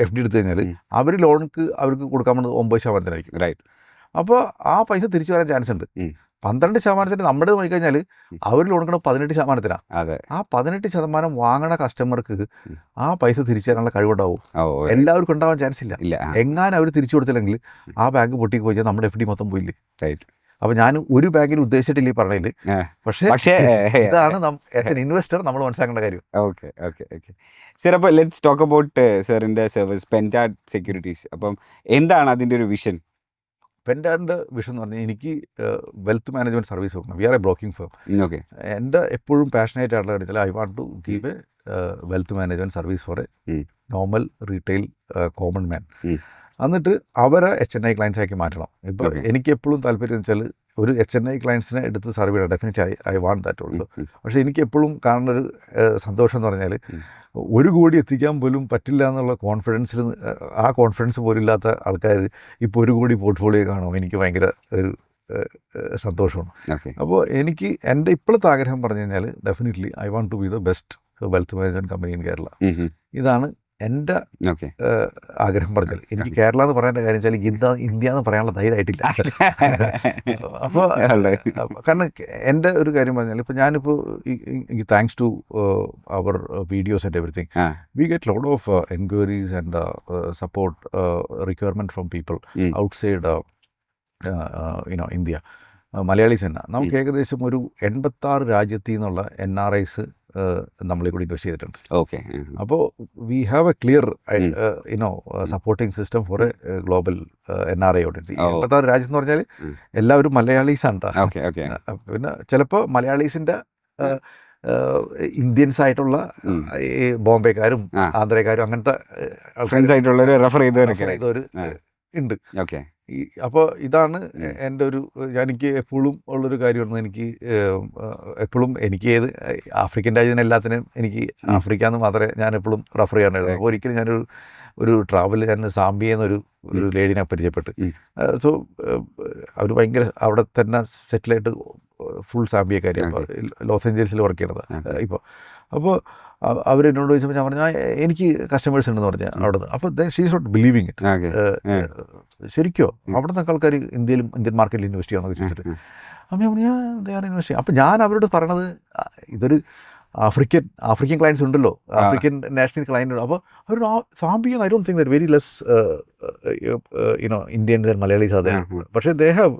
A: FD എടുത്തു കഴിഞ്ഞാൽ അവർ ലോണിക്ക് അവർക്ക് കൊടുക്കാൻ വേണ്ടത് 9%.
B: റൈറ്റ്.
A: അപ്പോൾ ആ പൈസ തിരിച്ചു വരാൻ ചാൻസ് ഉണ്ട്. 12% നമ്മുടെ പോയി കഴിഞ്ഞാൽ അവർ ലോൺ കൊടുക്കുന്നത് 18%. ആ 18% വാങ്ങണ കസ്റ്റമർക്ക് ആ പൈസ തിരിച്ചു തരാനുള്ള കഴിവുണ്ടാവും. എല്ലാവർക്കും ഉണ്ടാവാൻ ചാൻസ് ഇല്ല. എങ്ങാനും അവർ തിരിച്ചു കൊടുത്തില്ലെങ്കിൽ ആ ബാങ്ക് പൊട്ടിക്ക് പോയി നമ്മുടെ FD മൊത്തം പോയില്ലേ.
B: റൈറ്റ്.
A: അപ്പോൾ ഞാൻ ഒരു ബാങ്കിൽ ഉദ്ദേശിച്ചിട്ടില്ല ഈ പറഞ്ഞതിൽ. പക്ഷേ ഇതാണ് ഇൻവെസ്റ്റർ നമ്മൾ മനസ്സിലാക്കേണ്ട കാര്യം.
B: Okay okay okay sir. അപ്പോൾ ലെറ്റ്സ് ടോക്ക് അബൌട്ട് സാറിൻ്റെ സർവീസ് പെൻറ്റാഡ് സെക്യൂരിറ്റീസ്. അപ്പം എന്താണ് അതിൻ്റെ ഒരു വിഷൻ?
A: പെൻറ്റാഡിൻ്റെ വിഷൻ എന്ന് പറഞ്ഞാൽ എനിക്ക് വെൽത്ത് മാനേജ്മെൻറ്റ് സർവീസ് കൊടുക്കണം. We are a broking firm.
B: Okay. എൻ്റെ
A: എപ്പോഴും പാഷനേറ്റ് ആയിട്ടുള്ള കാര്യം വെച്ചാൽ I want to give a wealth management service for a normal retail common man. എന്നിട്ട് അവരെ HNI ക്ലയൻസ് ആക്കി മാറ്റണം. ഇപ്പോൾ എനിക്ക് എപ്പോഴും താല്പര്യം വെച്ചാൽ ഒരു HNI ക്ലയൻസിനെ എടുത്ത് സർവ് ചെയ്യണം. Definitely I want that also. പക്ഷേ എനിക്ക് എപ്പോഴും കാണുന്നൊരു സന്തോഷം എന്ന് പറഞ്ഞാൽ 1 കോടി എത്തിക്കാൻ പോലും പറ്റില്ല എന്നുള്ള കോൺഫിഡൻസിൽ, ആ കോൺഫിഡൻസ് പോലും ഇല്ലാത്ത ആൾക്കാർ ഇപ്പോൾ 1 കോടി പോർട്ട്ഫോളിയോ കാണും. എനിക്ക് ഭയങ്കര ഒരു സന്തോഷമാണ്. അപ്പോൾ എനിക്ക് എൻ്റെ ഇപ്പോഴത്തെ ആഗ്രഹം പറഞ്ഞു കഴിഞ്ഞാൽ definitely I want to be the best wealth management company in Kerala. ഇതാണ് എൻ്റെ ആഗ്രഹം. പറഞ്ഞാൽ എനിക്ക് കേരള എന്ന് പറയേണ്ട കാര്യം വെച്ചാൽ ഇന്ത്യ എന്ന് പറയാനുള്ള ധൈര്യമായിട്ടില്ല. അപ്പോൾ കാരണം എൻ്റെ ഒരു കാര്യം പറഞ്ഞാൽ ഇപ്പോൾ ഞാനിപ്പോൾ thanks to our videos and everything we get lot of enquiries and support requirement from people outside India. Malayalis തന്നെ നമുക്ക് ഏകദേശം ഒരു 86 രാജ്യത്തിൽ നിന്നുള്ള NRIs നമ്മളെ കൂടി ഇൻവെസ്റ്റ് ചെയ്തിട്ടുണ്ട്.
B: ഓക്കെ.
A: അപ്പോൾ we have A clear supporting system for A global NRI audience. 86 രാജ്യം എന്ന് പറഞ്ഞാൽ എല്ലാവരും മലയാളീസാണ്. പിന്നെ ചിലപ്പോൾ മലയാളീസിൻ്റെ ഇന്ത്യൻസ് ആയിട്ടുള്ള ഈ ബോംബെക്കാരും ആന്ധ്രക്കാരും അങ്ങനത്തെ
B: റെഫർ
A: ചെയ്തവർ ഉണ്ട്.
B: ഓക്കെ.
A: അപ്പോൾ ഇതാണ് എൻ്റെ ഒരു, എനിക്ക് എപ്പോഴും ഉള്ളൊരു കാര്യമാണ്. എനിക്ക് എപ്പോഴും എനിക്ക് ഏത് ആഫ്രിക്കൻ രാജ്യത്തിന് എല്ലാത്തിനും എനിക്ക് ആഫ്രിക്ക എന്ന് മാത്രമേ ഞാൻ എപ്പോഴും റെഫർ ചെയ്യാനായിരുന്നു. അപ്പോൾ ഒരിക്കലും ഞാനൊരു ട്രാവലിൽ ഞാൻ സാംബിയ എന്നൊരു ലേഡിനെ പരിചയപ്പെട്ട്. സോ അവർ ഭയങ്കര അവിടെ തന്നെ സെറ്റിലായിട്ട് ഫുൾ സാംബിയക്കാരിയാണ്. ലോസ് ഏഞ്ചൽസിൽ വർക്ക് ചെയ്യണത് ഇപ്പോൾ. അപ്പോൾ അവരെന്നോട് ചോദിച്ചപ്പോൾ ഞാൻ പറഞ്ഞു എനിക്ക് കസ്റ്റമേഴ്സ് ഉണ്ടെന്ന് പറഞ്ഞാൽ അവിടെ നിന്ന്. അപ്പോൾ she is not believing it. ശരിക്കോ അവിടുത്തെ ആൾക്കാർ ഇന്ത്യൻ മാർക്കറ്റിൽ ഇൻവെസ്റ്റ് ചെയ്യാമെന്നൊക്കെ ചോദിച്ചിട്ട് അപ്പോൾ ഞാൻ പറഞ്ഞു ദേ ആർ ഇൻവെസ്റ്റ് ചെയ്യാം. അപ്പോൾ ഞാൻ അവരോട് പറയണത് ഇതൊരു ആഫ്രിക്കൻ ക്ലയൻസ് ഉണ്ടല്ലോ, ആഫ്രിക്കൻ നാഷണൽ ക്ലയൻറ്റ് ഉണ്ട്. അപ്പോൾ അവർ Zambia I don't think there very less Indians and Malayalis അതെ. പക്ഷേ they have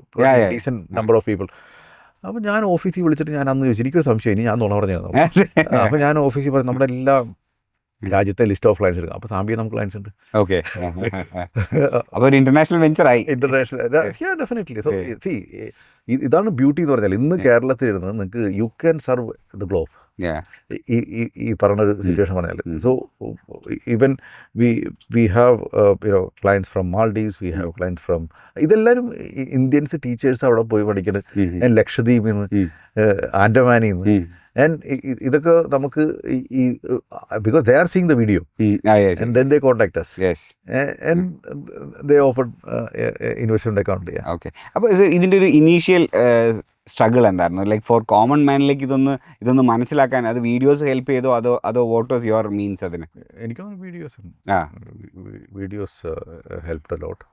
A: decent number of people. അപ്പോൾ ഞാൻ ഓഫീസിൽ വിളിച്ചിട്ട് ഞാൻ അന്ന് ചോദിച്ചു, എനിക്കൊരു സംശയം, ഇനി ഞാൻ നുണ പറഞ്ഞു. അപ്പോൾ ഞാൻ ഓഫീസിൽ പറഞ്ഞു നമ്മുടെ എല്ലാ രാജ്യത്തെ ലിസ്റ്റ് ഓഫ് ക്ലയൻസ് എടുക്കാം. അപ്പോൾ സാംബിയ നമുക്ക് ക്ലയൻസ് ഉണ്ട്.
B: ഓക്കെ. അപ്പോൾ ഒരു ഇന്റർനാഷണൽ വെഞ്ചറായി.
A: ഡെഫിനറ്റ്ലി. സോ ഇതാണ് ബ്യൂട്ടി എന്ന് പറഞ്ഞാൽ ഇന്ന് കേരളത്തിൽ ഇരുന്ന് നിങ്ങൾക്ക് you can serve the globe. ഈ പറഞ്ഞൊരു സിറ്റുവേഷൻ പറഞ്ഞാൽ. So even we have clients from Maldives, we have clients from ഇതെല്ലാവരും ഇന്ത്യൻസ് ടീച്ചേഴ്സ് അവിടെ പോയി പഠിക്കുന്നത്. ലക്ഷദ്വീപിൽ നിന്ന്, ആൻഡമാനിൽ നിന്ന്. And ഇതൊക്കെ നമുക്ക് ഈ because they are seeing the video and then they contact us and they open investment account.
B: Okay. അപ്പോൾ ഇതിൻ്റെ ഒരു ഇനീഷ്യൽ സ്ട്രഗിൾ എന്തായിരുന്നു? ലൈക്ക് ഫോർ കോമൺ മാനിലേക്ക് ഇതൊന്ന് മനസ്സിലാക്കാൻ അത് വീഡിയോസ് ഹെൽപ്പ് ചെയ്തോ അതോ വാട്ട് വാസ് യുവർ മീൻസ്? അതിന്
A: എനിക്കൊന്ന് videos helped a lot.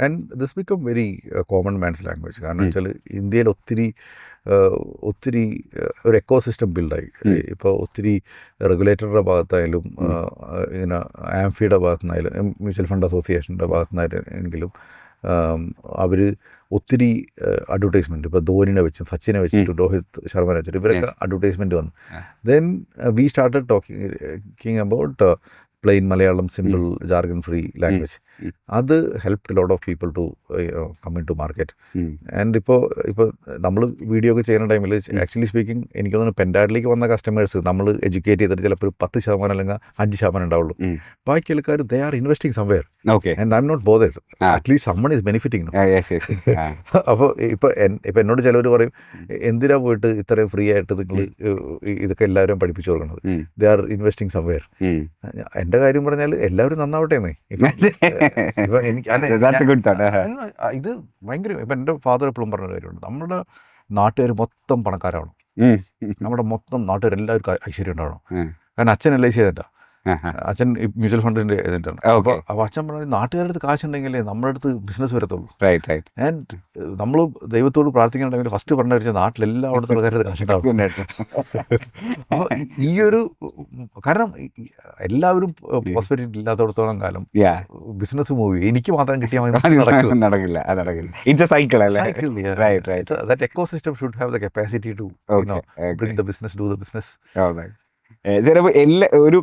A: and this become very common man's language. കാരണം വെച്ചാൽ ഇന്ത്യയിൽ ഒത്തിരി ഒരു എക്കോസിസ്റ്റം ബിൽഡായി. ഇപ്പോൾ ഒത്തിരി റെഗുലേറ്ററുടെ ഭാഗത്തായാലും ഇങ്ങനെ ആംഫിയുടെ ഭാഗത്തുനിന്നായാലും മ്യൂച്വൽ ഫണ്ട് അസോസിയേഷൻ്റെ ഭാഗത്തുനിന്നായിരുന്നെങ്കിലും അവർ ഒത്തിരി അഡ്വർടൈസ്മെൻറ്റ്, ഇപ്പോൾ ധോനിനെ വെച്ചും സച്ചിനെ വെച്ചിട്ട് രോഹിത് ശർമ്മനെ വെച്ചിട്ട് ഇവരൊക്കെ അഡ്വർടൈസ്മെൻറ്റ് വന്നു. Then we started talking about plain Malayalam simple jargon free language. അത് help lot of people to come into market. And ഇപ്പോൾ നമ്മൾ വീഡിയോ ഒക്കെ ചെയ്യുന്ന ടൈമിൽ ആക്ച്വലി സ്പീക്കിംഗ് എനിക്ക് തോന്നുന്നു പെൻഡാഡിലേക്ക് വന്ന കസ്റ്റമേഴ്സ് നമ്മൾ എഡ്യൂക്കേറ്റ് ചെയ്തിട്ട് ചിലപ്പോൾ ഒരു 10% അല്ലെങ്കിൽ 5% ഉണ്ടാവുള്ളൂ. ബാക്കി ആൾക്കാർ they are investing somewhere and I am not bothered. At least someone is benefiting. അപ്പോൾ ഇപ്പോൾ എന്നോട് ചിലവർ പറയും എന്തിനാ പോയിട്ട് ഇത്രയും ഫ്രീ ആയിട്ട് നിങ്ങൾ ഇതൊക്കെ എല്ലാവരും പഠിപ്പിച്ചു കൊടുക്കുന്നത്, ദേ ആർ ഇൻവെസ്റ്റിംഗ് സംവെയർ. എൻ്റെ കാര്യം പറഞ്ഞാൽ എല്ലാവരും നന്നാവട്ടെ എന്നേ. ഇത് ഭയങ്കര ഇപ്പം എൻ്റെ ഫാദർ എപ്പോഴും പറഞ്ഞ കാര്യമുണ്ട്, നമ്മുടെ നാട്ടുകാർ മൊത്തം പണക്കാരാവണം, നമ്മുടെ മൊത്തം നാട്ടുകാരെല്ലാവർക്കും ഐശ്വര്യം ഉണ്ടാവണം. കാരണം അച്ഛൻ LIC ചെയ്തിട്ടാ, അച്ഛൻ മ്യൂച്വൽ ഫണ്ടിൻ്റെ ഏജന്റാണ്. അപ്പോൾ അച്ഛൻ പറഞ്ഞ നാട്ടുകാരുടെ അടുത്ത് കാശുണ്ടെങ്കിലേ നമ്മുടെ അടുത്ത് ബിസിനസ് വരത്തുള്ളൂ. ആൻഡ് നമ്മൾ ദൈവത്തോട് പ്രാർത്ഥിക്കുന്ന ടൈമിൽ ഫസ്റ്റ് പറഞ്ഞു വെച്ചാൽ നാട്ടിലെല്ലായിടത്തും ആൾക്കാരുടെ കാശുണ്ടാവും. അപ്പോൾ ഈ ഒരു കാരണം എല്ലാവരും പ്രോസ്പെരിറ്റി ഇല്ലാത്തടത്തോളം കാലം ബിസിനസ് മൂവ് ചെയ്യും. എനിക്ക് മാത്രം കിട്ടിയാൽ
B: നടക്കില്ല. ഇറ്റ്സ് എ സൈക്കിൾ അല്ലേ?
A: That ecosystem should have the capacity to bring the business, do the business.
B: ചിലപ്പോൾ ഒരു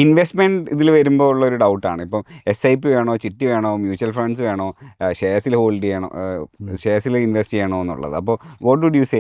B: ഇൻവെസ്റ്റ്മെൻറ്റ് ഇതിൽ വരുമ്പോൾ ഉള്ളൊരു ഡൗട്ടാണ്. ഇപ്പം SIP വേണോ, ചിട്ടി വേണോ, മ്യൂച്വൽ ഫണ്ട്സ് വേണോ, ഷെയർസിൽ ഹോൾഡ് ചെയ്യണോ, ഷെയർസിൽ ഇൻവെസ്റ്റ് ചെയ്യണോ എന്നുള്ളത്. അപ്പോൾ വാട്ട് വുഡ് യു സേ?